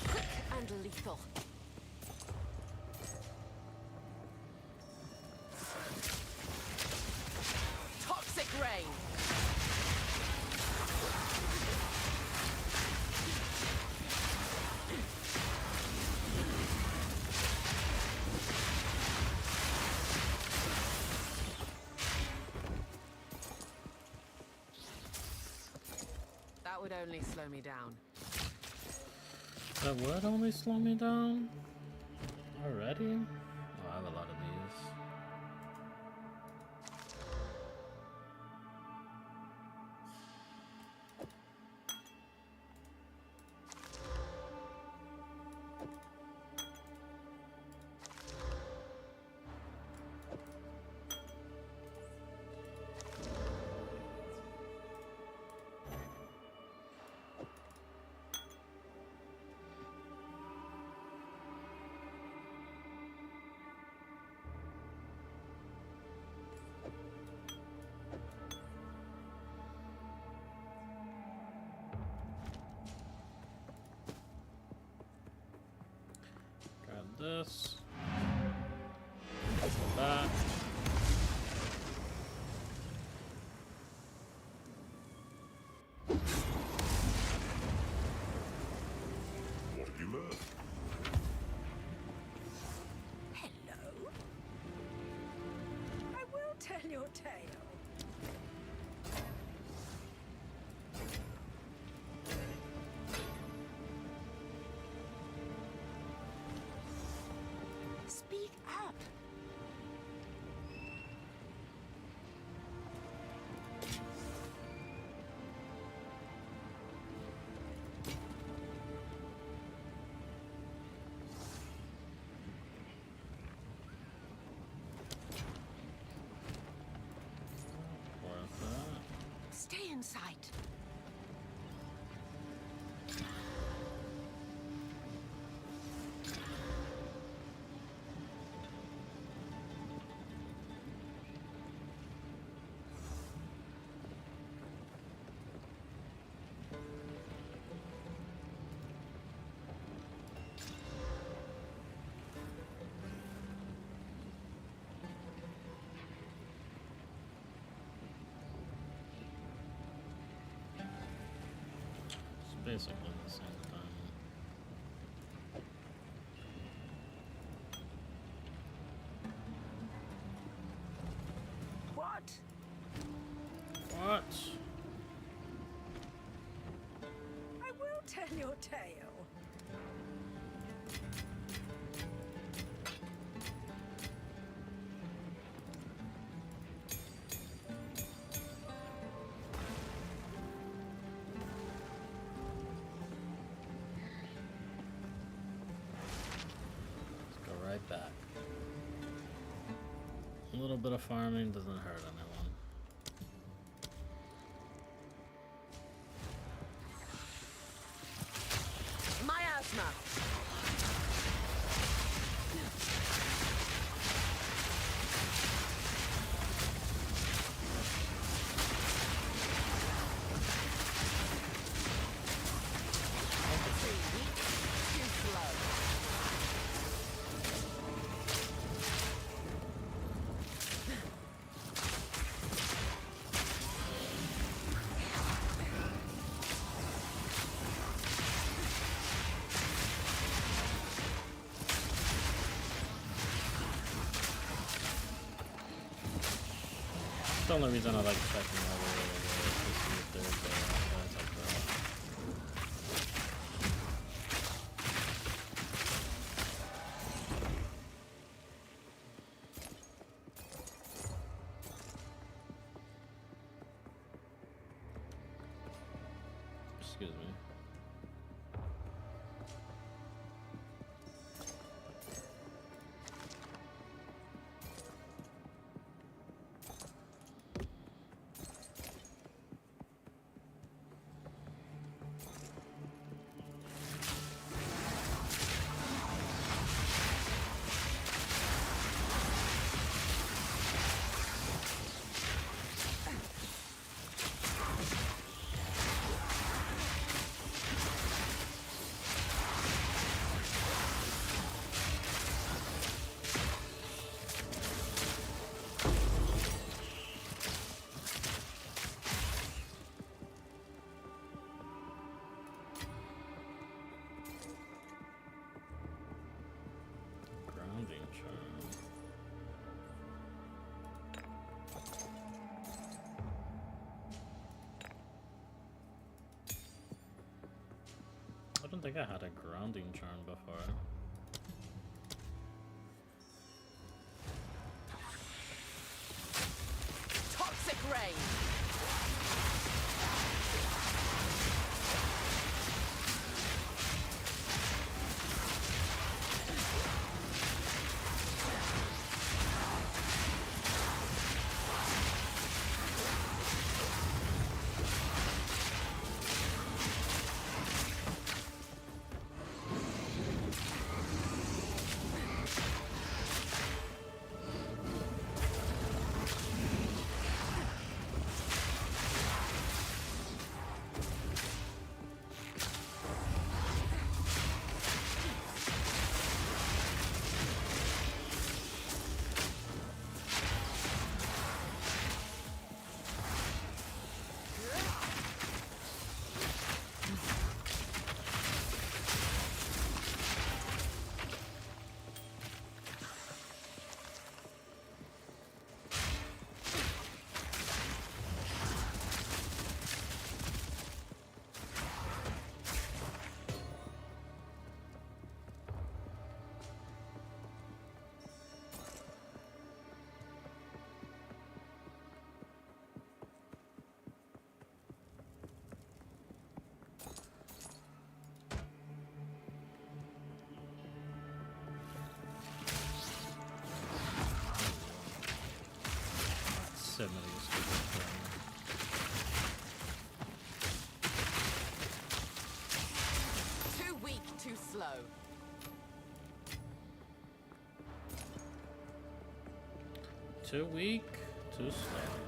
Quick and lethal. Toxic rain. That would only slow me down. That would only slow me down? Already? Oh, I have a lot of these. This. That. What have you learned? Hello? I will tell your tale. Speak up. Worth that. Stay in sight. It's basically the same thing. What? What? I will tell your tale. Let's go right back. A little bit of farming doesn't hurt anyone. Miasma. Too slow. That's the only reason I like checking over to see if there's guys like that. Excuse me. think I had a grounding charm before. Toxic rain. 70 Too weak, too slow. Too weak, too slow.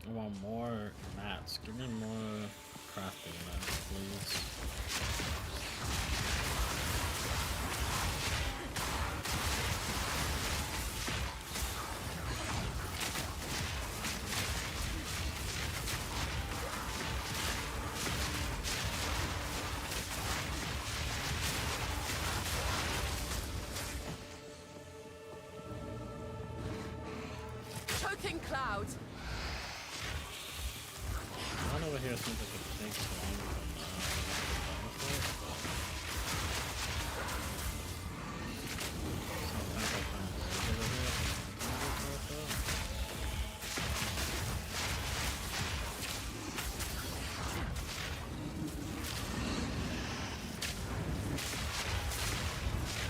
I want more mats. Give me more crafting mats, please. Choking cloud. One over here seems like it takes longer than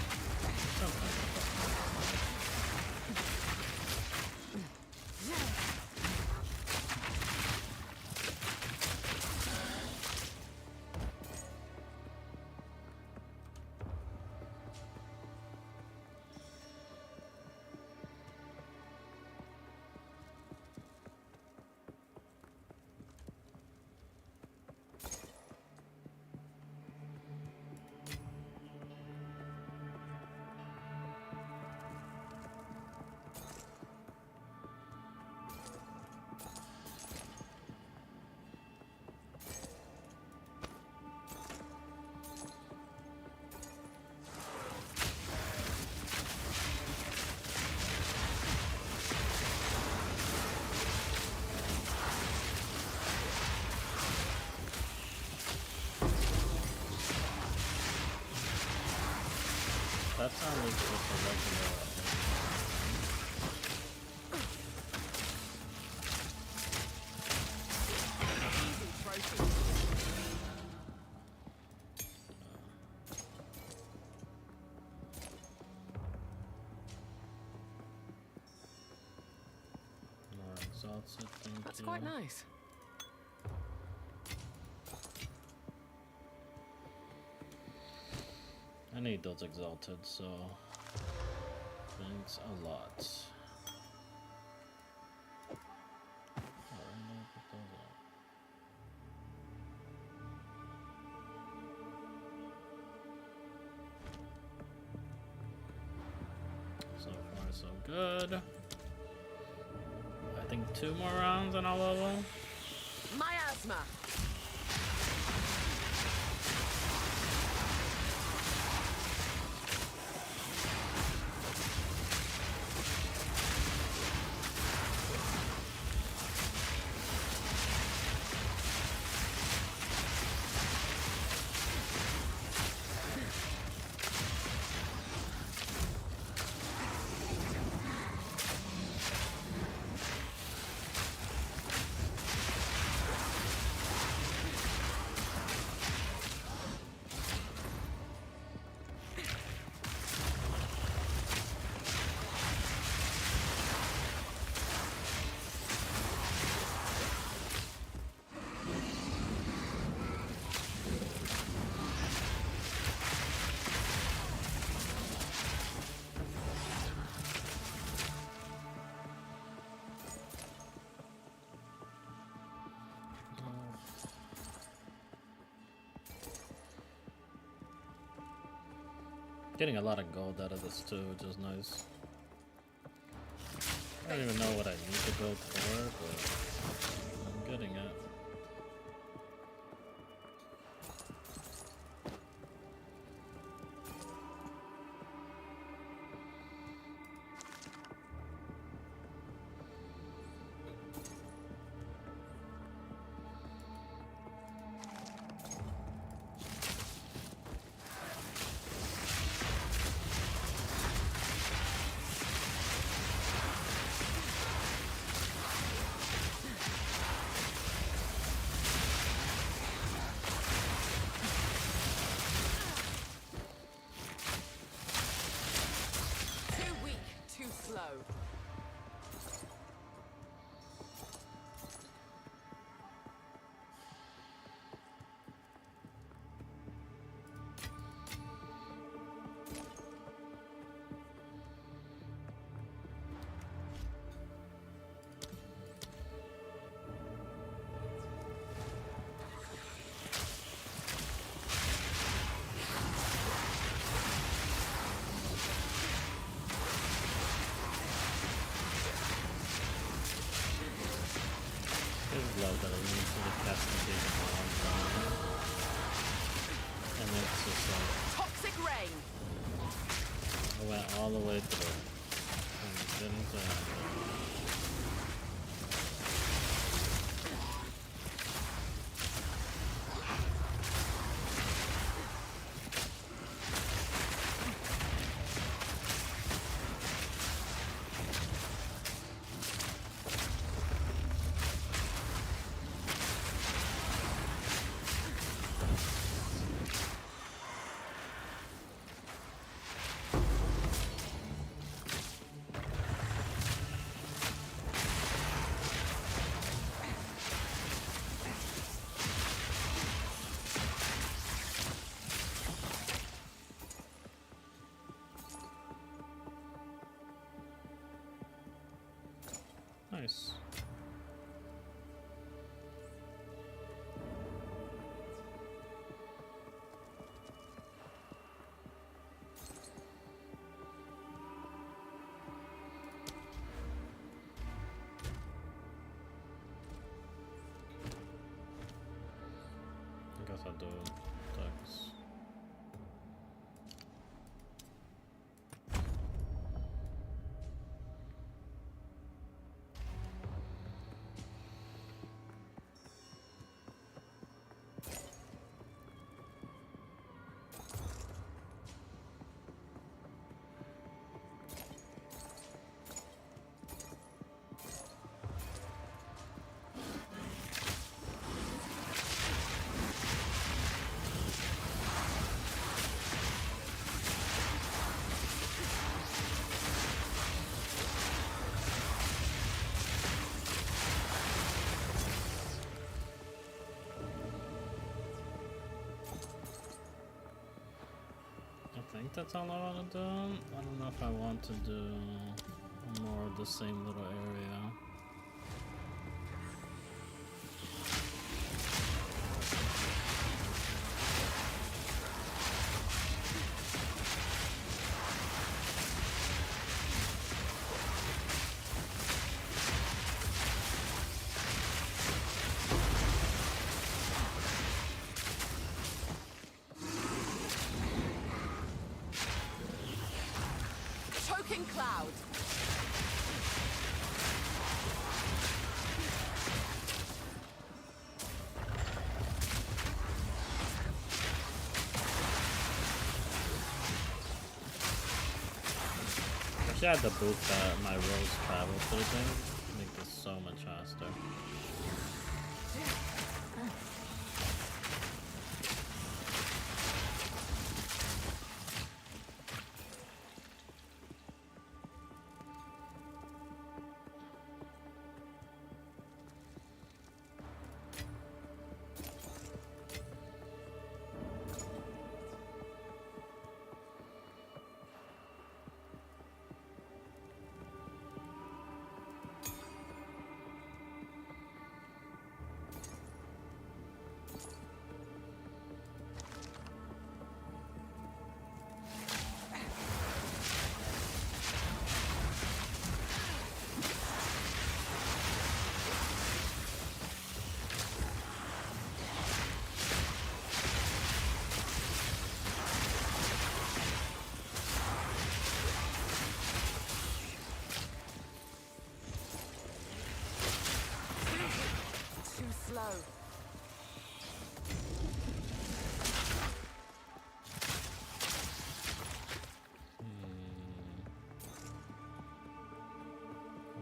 sometimes I find birds over here. That sounds like just a regular. Easy trophy. More exalted, thank That's you. quite nice. I need those exalted, so thanks a lot. Oh, no, put those so good. I think 2 more rounds and I'll level. Miasma. Getting a lot of gold out of this too, which is nice. I don't even know what I need the gold for, but I'm getting it. Love that I need to the casting and it's just like Toxic rain. I went all the way through and didn't do anything. Nice. I guess I'll do Dex. I think that's all I want to do. I don't know if I want to do more of the same little area. cloud. Wish I had the boost that my rose travel through thing. Make this so much faster.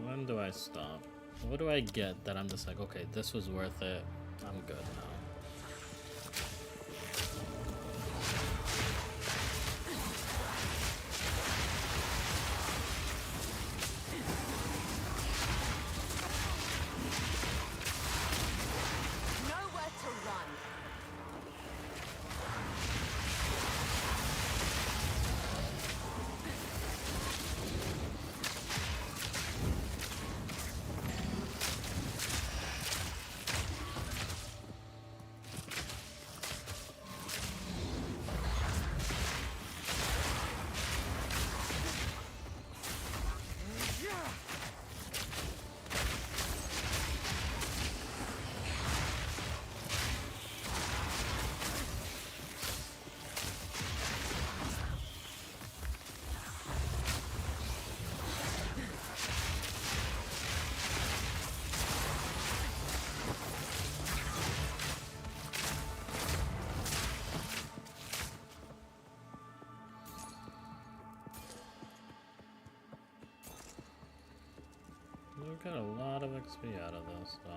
When do I stop? What do I get that I'm just like, okay, this was worth it. I'm good now. Nowhere to run. We got a lot of XP out of this, though.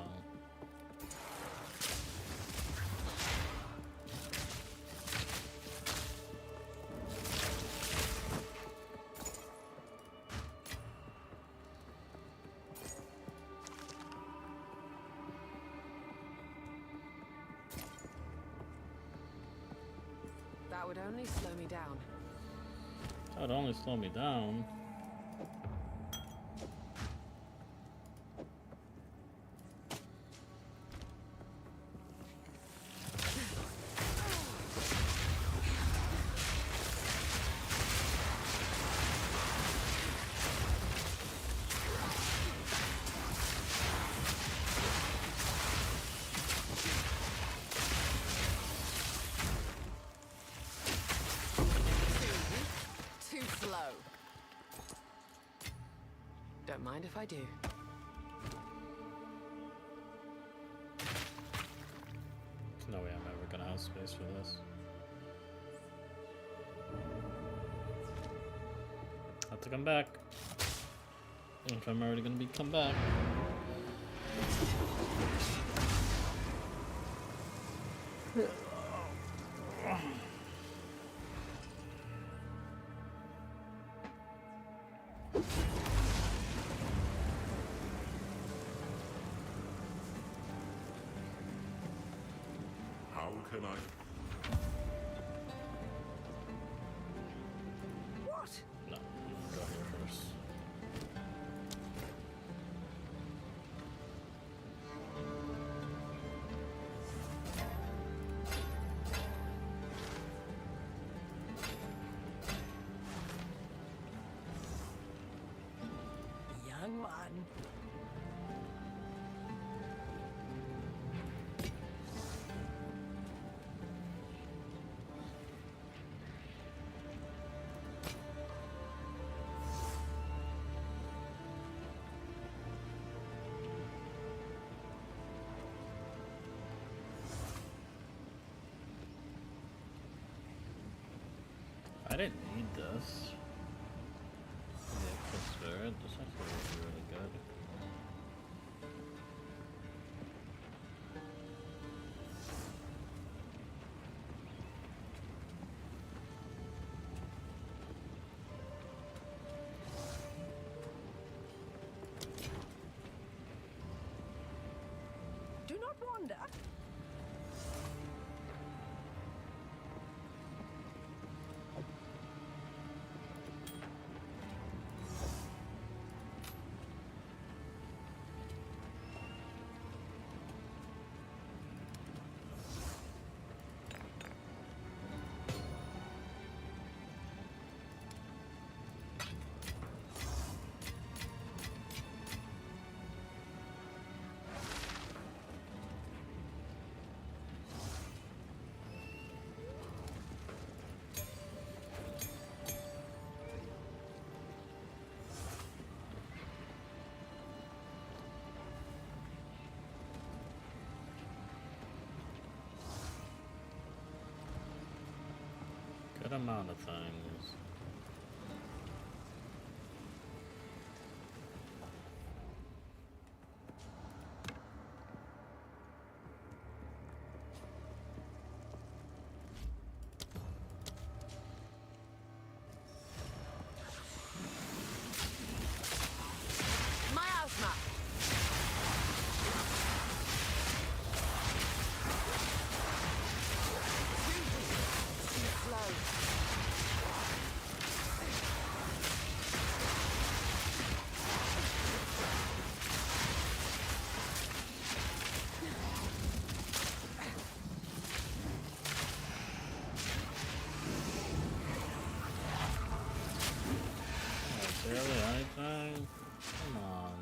That would only slow me down. That would only slow me down. Too slow. Don't mind if I do. There's no way I'm ever gonna have space for this. Have to come back. If I'm already gonna be come back. How can I? What? No, go here first. Young one. I didn't need this. Yeah, for spirit. This actually was really good. Do not wander. Good amount of things. Miasma! Too slow. Oh, barely anything? Come on.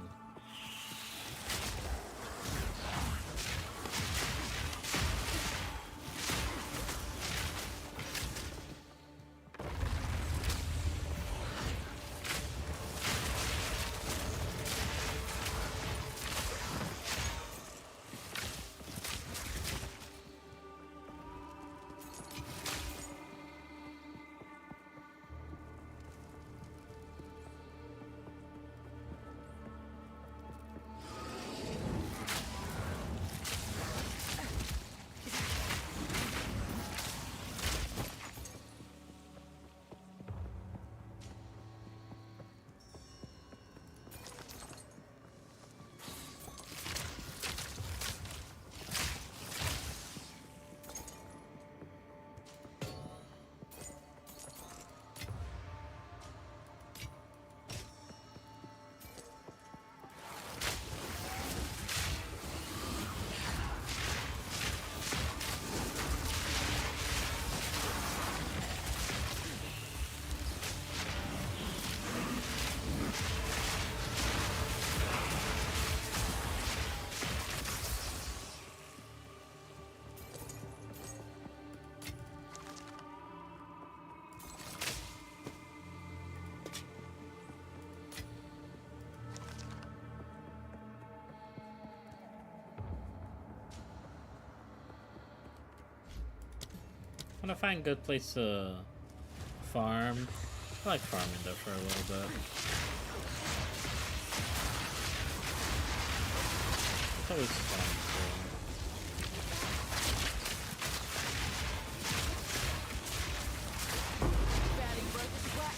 I'm gonna find a good place to farm. I like farming there for a little bit. It's always fun. Barely broke a sweat.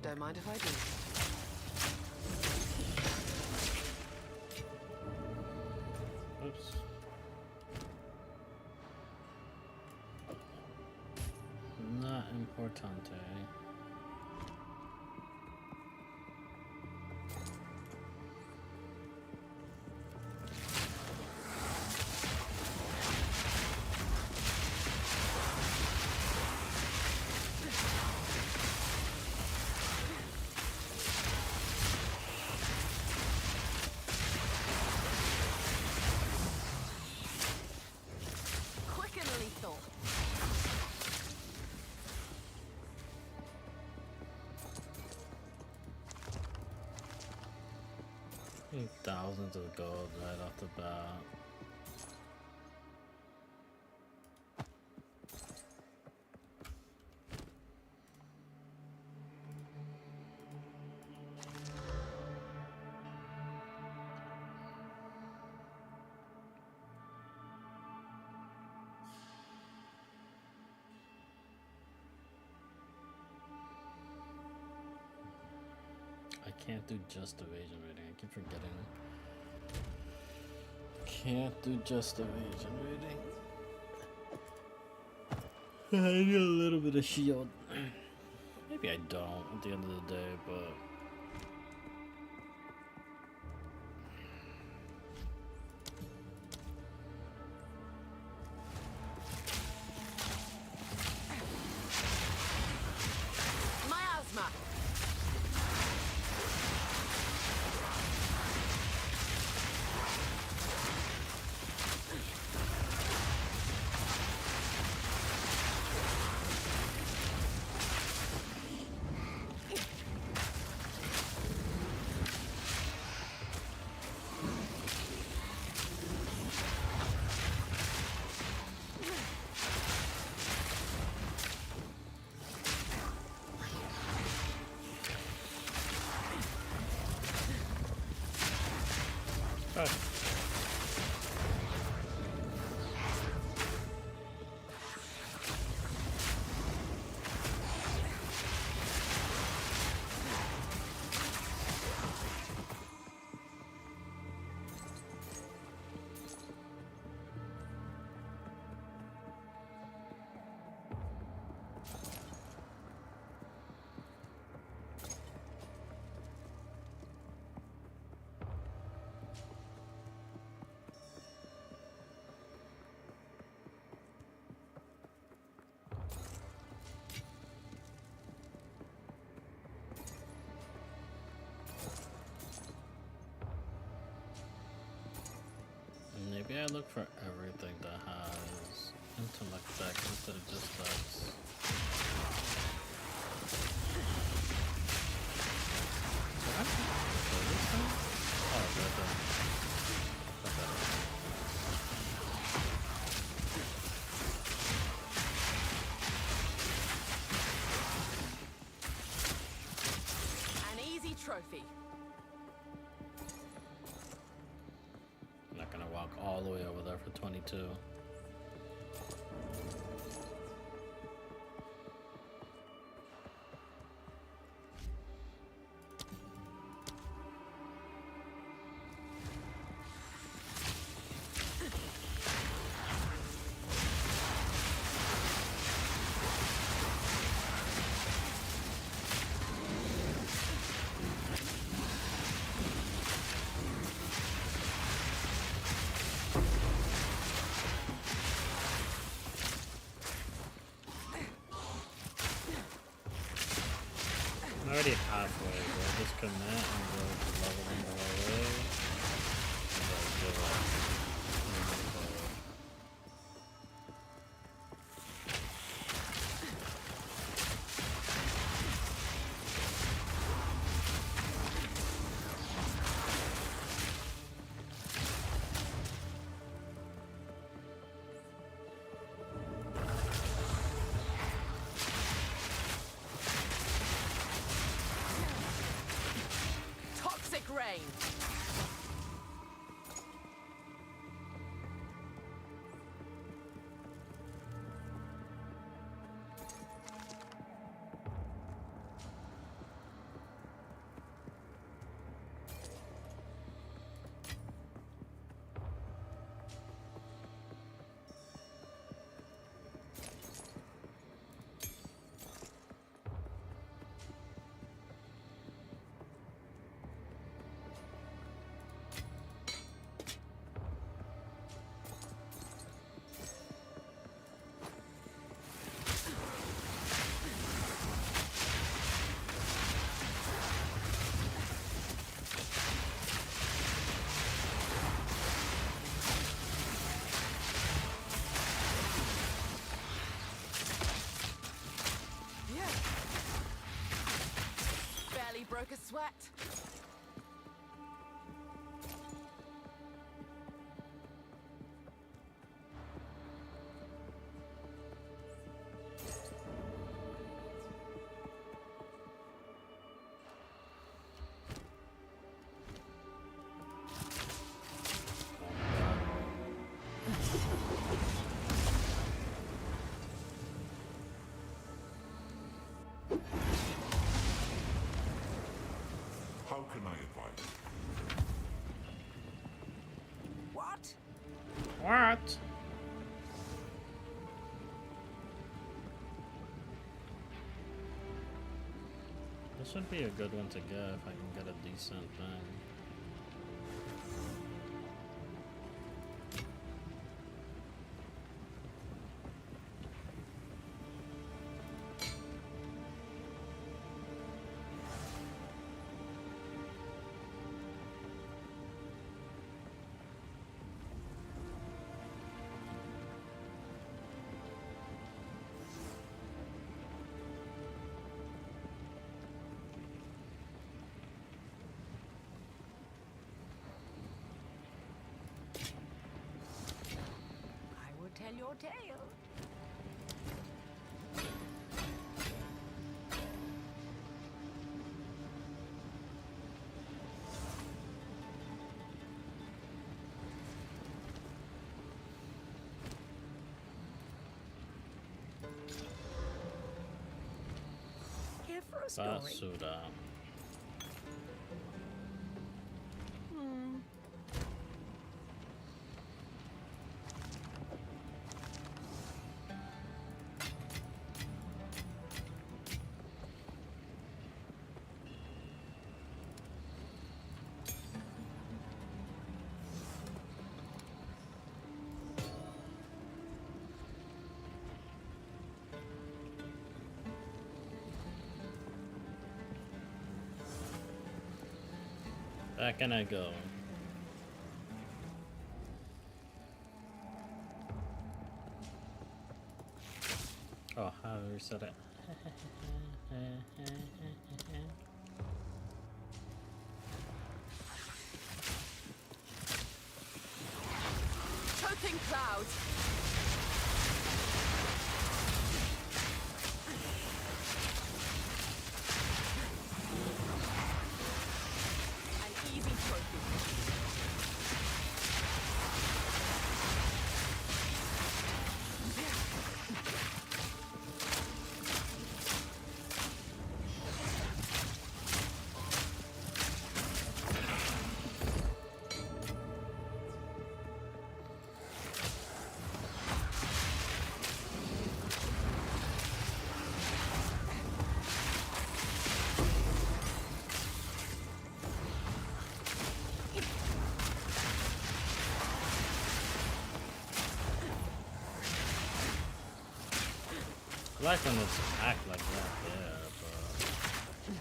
Don't mind if I do. Oops. Not importante. Quick and lethal. Thousands of gold right off the bat. I can't do just evasion rating. I keep forgetting. Can't do just evasion rating. I need a little bit of shield. Maybe I don't at the end of the day, but Miasma. maybe I look for everything that has intellect deck instead of just dex. Oh, right there. An easy trophy. I'm not gonna walk all the way over there for 22. I'm already halfway, so I'll just commit and go to leveling the whole way. And I'll give up. And move forward. Toxic rain. broke a sweat. How can I advise? What? What? This would be a good one to get if I can get a decent thing. I will tell your tale. Here for a story. Basuda. Back can I go? Oh, how do we reset it? Choking clouds. An easy trophy. I like when it's act like that, yeah, but...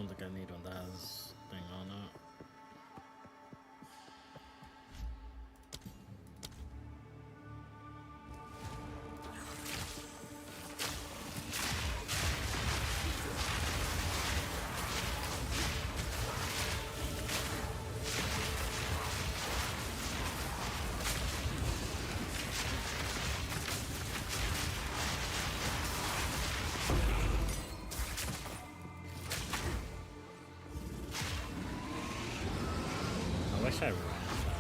don't think I need one that has thing on it. I wish I ran faster.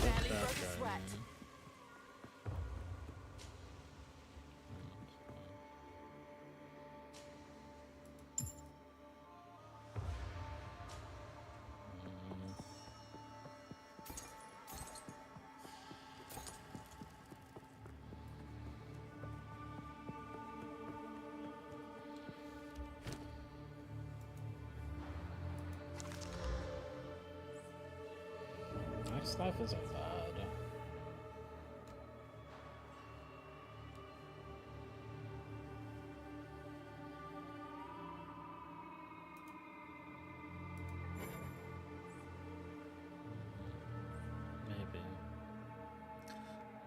Barely broke a sweat. Next life isn't bad.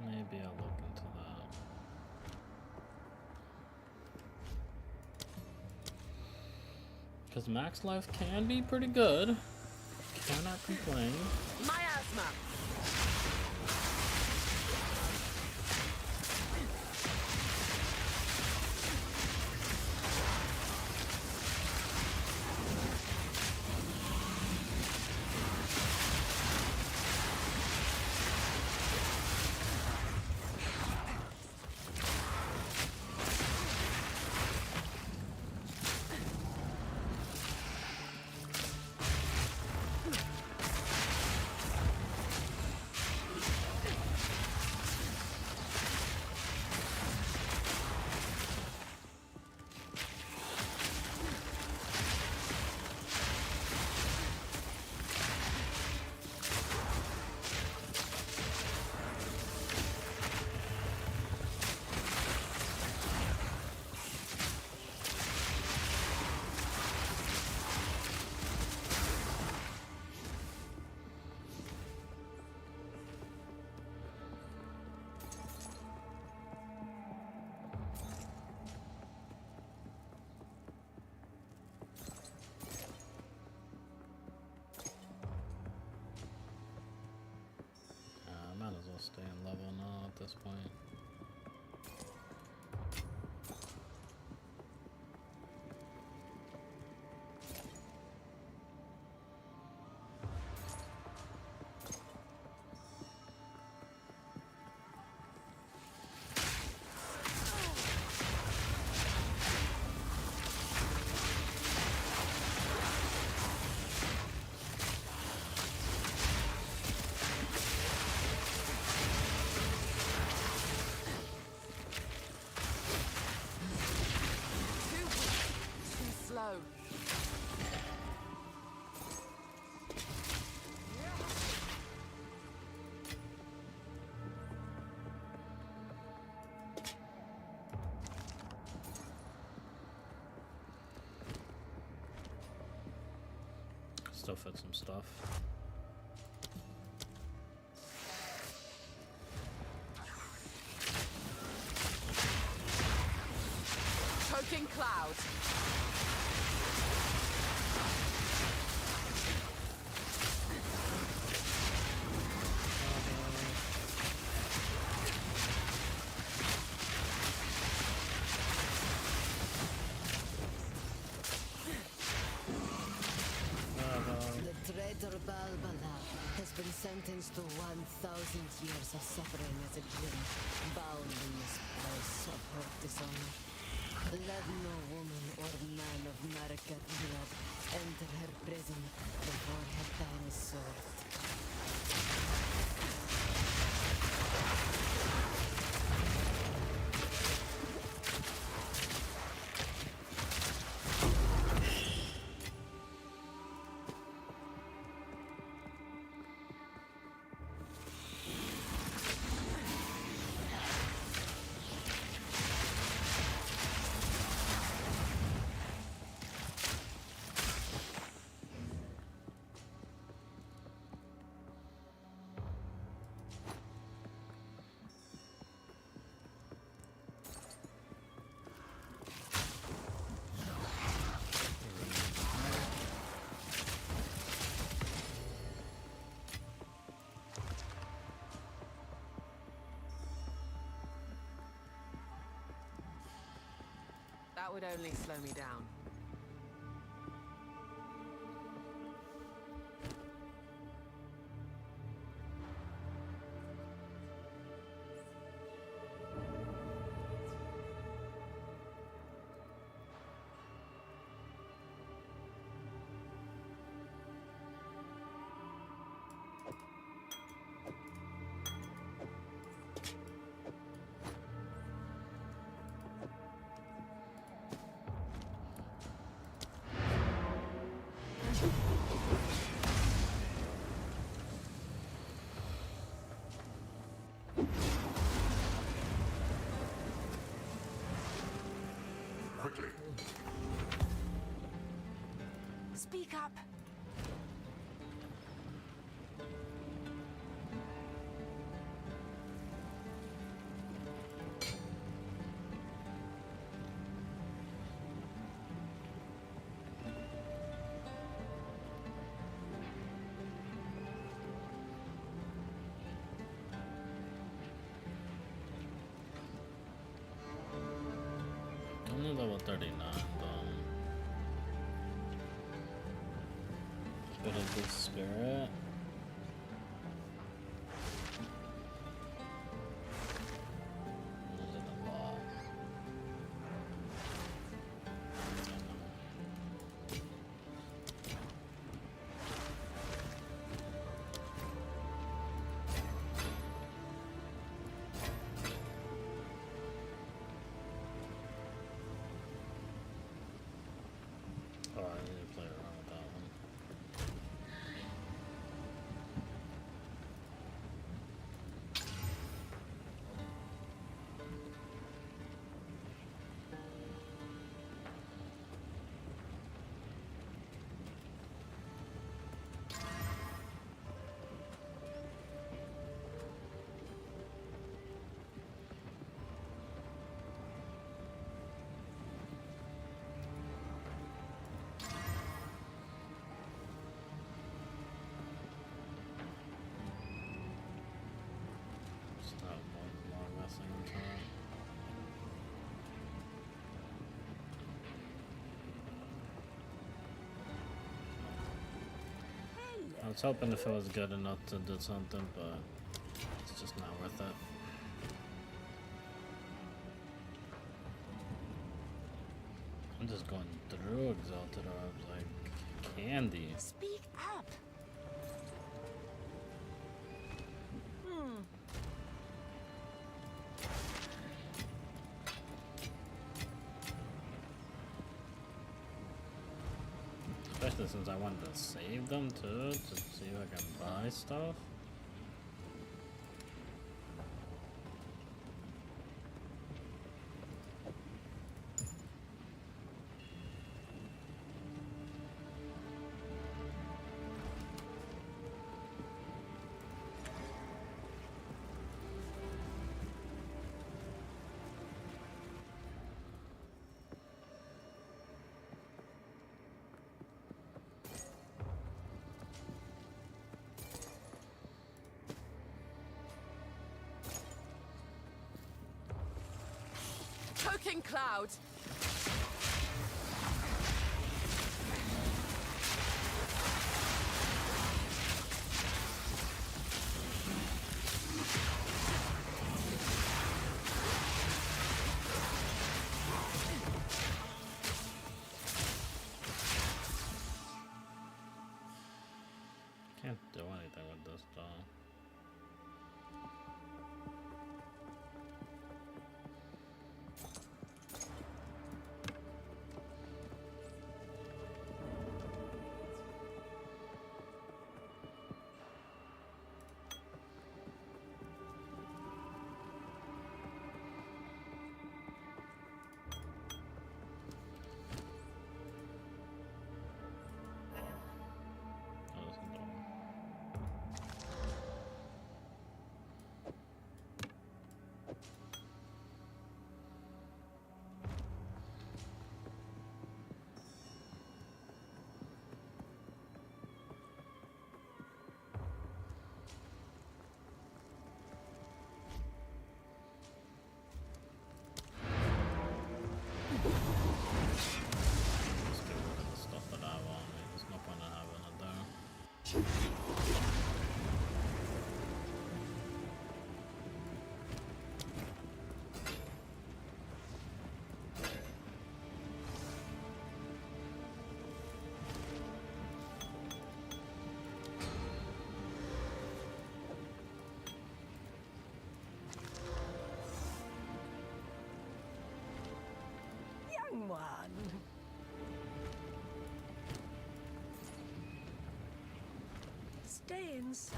Maybe I'll look into that. Because max life can be pretty good. Cannot complain. Miasma. Might as well stay in level now at this point. Still fit some stuff. Choking cloud. The traitor Balbala has been sentenced to 1,000 years of suffering as a grim, bound in this place of her dishonor. Let no woman or man of Marika blood enter her prison before her time is served. That would only slow me down. Quickly. Speak up. Only level 39 though. Bit of good spirit. Losing a lot. Oh, I need to play around with that one. Just not long messing time. I was hoping if it was good enough to do something, but it's just not worth it. I'm just going through Exalted Orbs like candy. Speak up. Especially since I wanted to save them too, to see if I can buy stuff. choking cloud. Can't do anything with this though. Oh, this is dumb. Let's get rid of the stuff that I have on me. There's no point in having it there. Young one. Stay inside.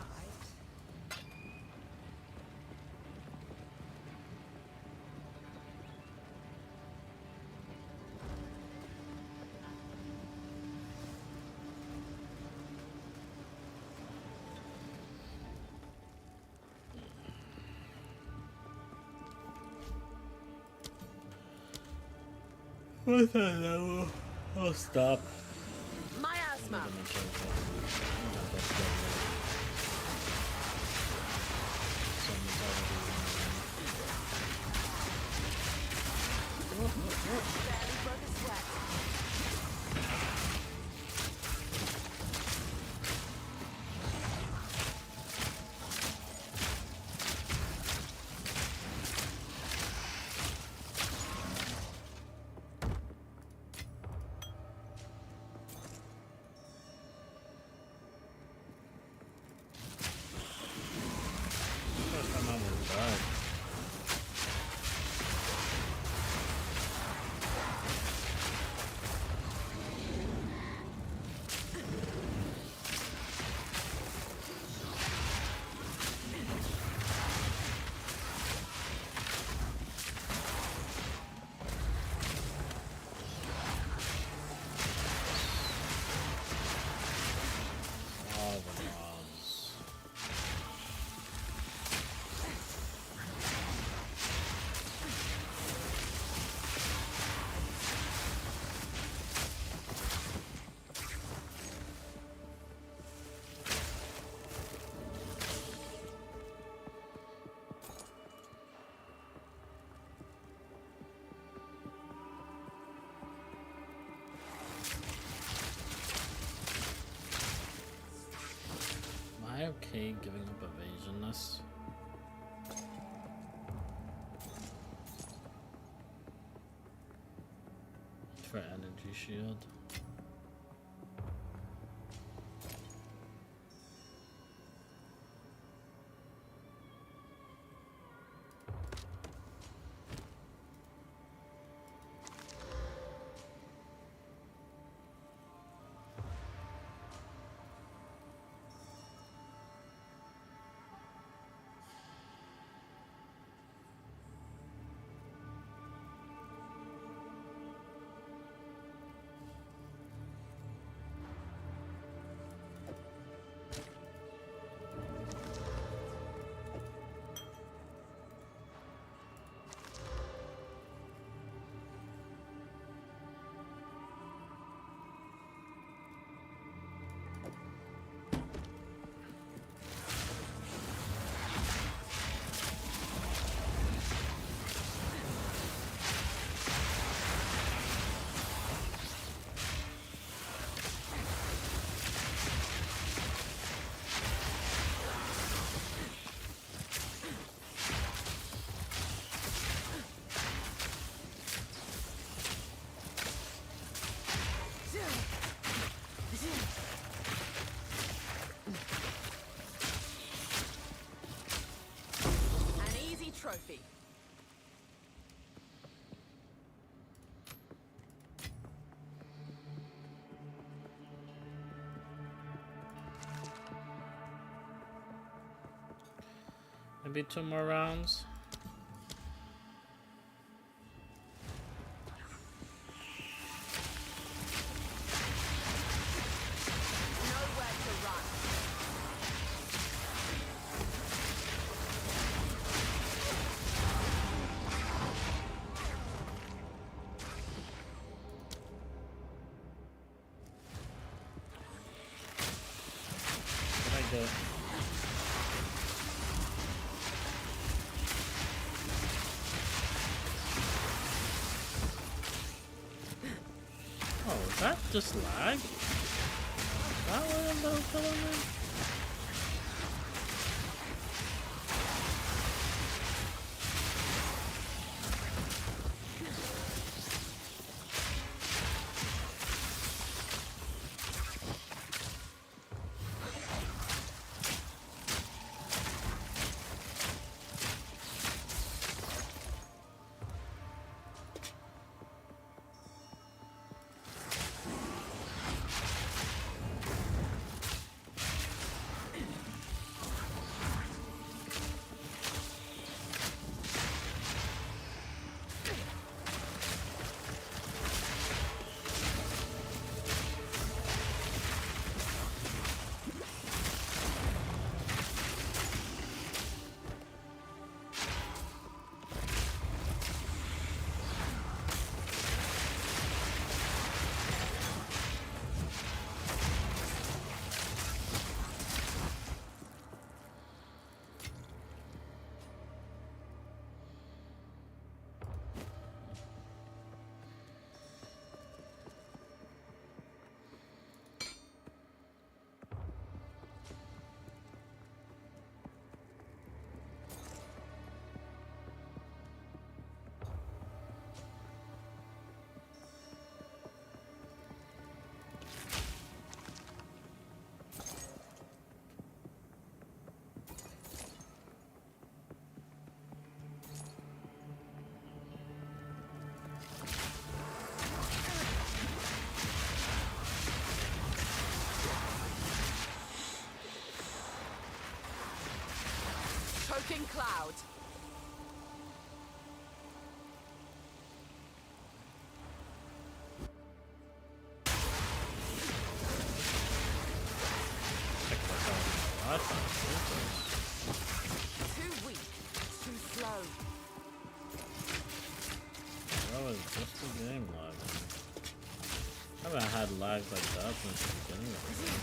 What's that level? I'll stop. Miasma. Barely broke a sweat. First time I almost died. All the mobs. Am I okay giving up evasionness? For energy shield. empathy. Maybe 2 more rounds. Nowhere to run. What I do? Oh, is that just lag? Is that what I'm killing me? Choking cloud. Too weak. Too slow. That was just the game lag. I haven't had lag like that since the beginning of the game.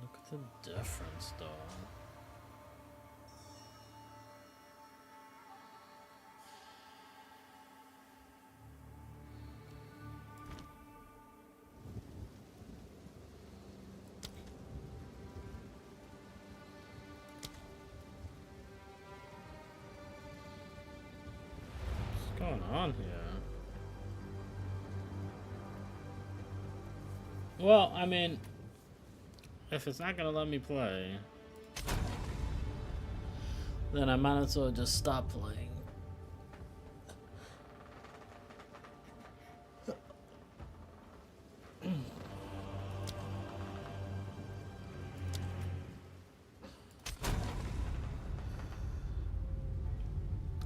Look at the difference, though. What's going on here? Well, I mean, if it's not gonna let me play, then I might as well just stop playing.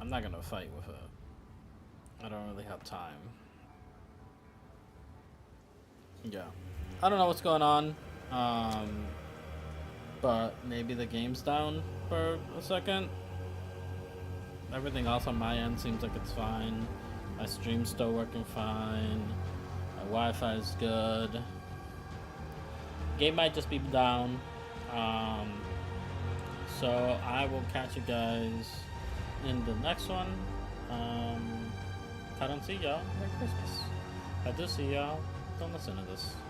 I'm not gonna fight with it. I don't really have time. Yeah. I don't know what's going on. But maybe the game's down for a second. Everything else on my end seems like it's fine. My stream's still working fine. My Wi-Fi is good. Game might just be down. So I will catch you guys in the next one. If I don't see y'all, Merry Christmas. If I do see y'all, Don't listen to this.